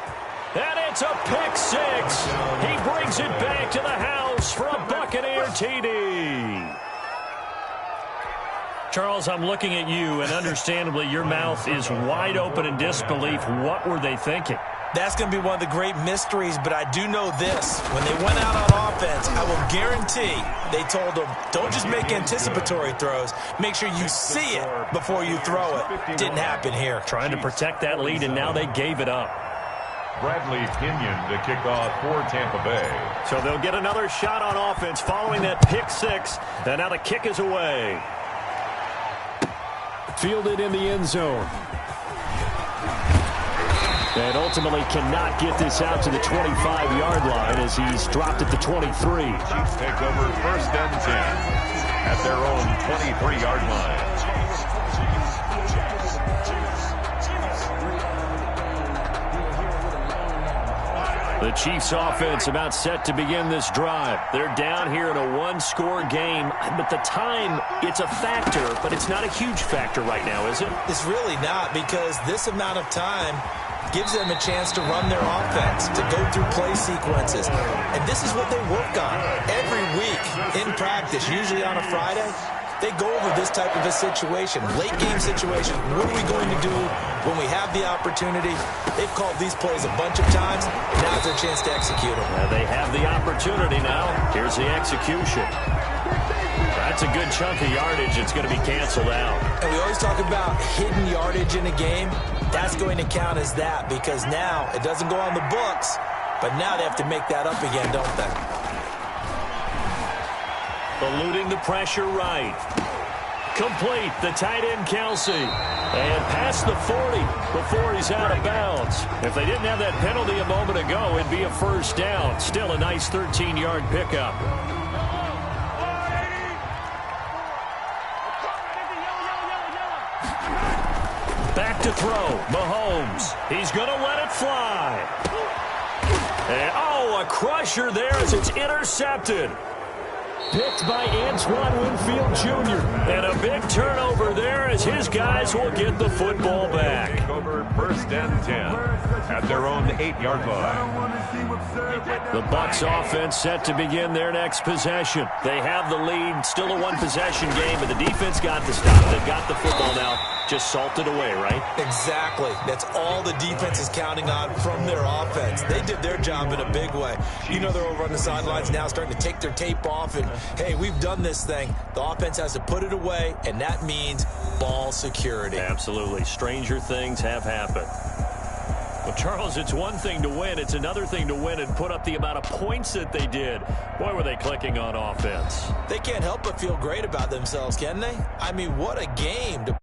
Speaker 1: And it's a pick 6. He brings it back to the house for a Buccaneer TD. Charles, I'm looking at you, and understandably, your mouth is wide open in disbelief. What were they thinking?
Speaker 3: That's going to be one of the great mysteries, but I do know this. When they went out on offense, I will guarantee they told them, don't just make anticipatory throws. Make sure you see it before you throw it. Didn't happen here.
Speaker 1: Trying to protect that lead, and now they gave it up.
Speaker 2: Bradley Pinion to kick off for Tampa Bay.
Speaker 1: So they'll get another shot on offense following that pick six, and now the kick is away. Fielded in the end zone. And ultimately cannot get this out to the 25-yard line as he's dropped at the 23.
Speaker 2: Chiefs take over 1st and 10 at their own 23-yard line.
Speaker 1: The Chiefs offense about set to begin this drive. They're down here in a one-score game, but the time, it's a factor, but it's not a huge factor right now, is it?
Speaker 3: It's really not, because this amount of time gives them a chance to run their offense, to go through play sequences. And this is what they work on every week in practice, usually on a Friday. They go over this type of a situation, late game situation. What are we going to do when we have the opportunity? They've called these plays a bunch of times. Now's their chance to execute them.
Speaker 1: They have the opportunity now. Here's the execution. That's a good chunk of yardage. It's going to be canceled out.
Speaker 3: And we always talk about hidden yardage in a game. That's going to count as that, because now it doesn't go on the books, but now they have to make that up again, don't they?
Speaker 1: Eluding the pressure right. Complete, the tight end Kelsey. And past the 40 before he's out of bounds. If they didn't have that penalty a moment ago, it'd be a first down. Still a nice 13-yard pickup. Back to throw, Mahomes. He's going to let it fly. And, oh, a crusher there as it's intercepted. Picked by Antoine Winfield Jr. And a big turnover there as his guys will get the football back.
Speaker 2: Over 1st and 10 at their own 8-yard line.
Speaker 1: The Bucs offense set to begin their next possession. They have the lead, still a one-possession game, but the defense got the stop. They've got the football now. Just salted away, right?
Speaker 3: Exactly. That's all the defense is counting on from their offense. They did their job in a big way. You know, they're over on the sidelines now starting to take their tape off and, hey, we've done this thing. The offense has to put it away, and that means ball security.
Speaker 1: Absolutely. Stranger things have happened. Well, Charles, it's one thing to win. It's another thing to win and put up the amount of points that they did. Boy, were they clicking on offense.
Speaker 3: They can't help but feel great about themselves, can they? I mean, what a game to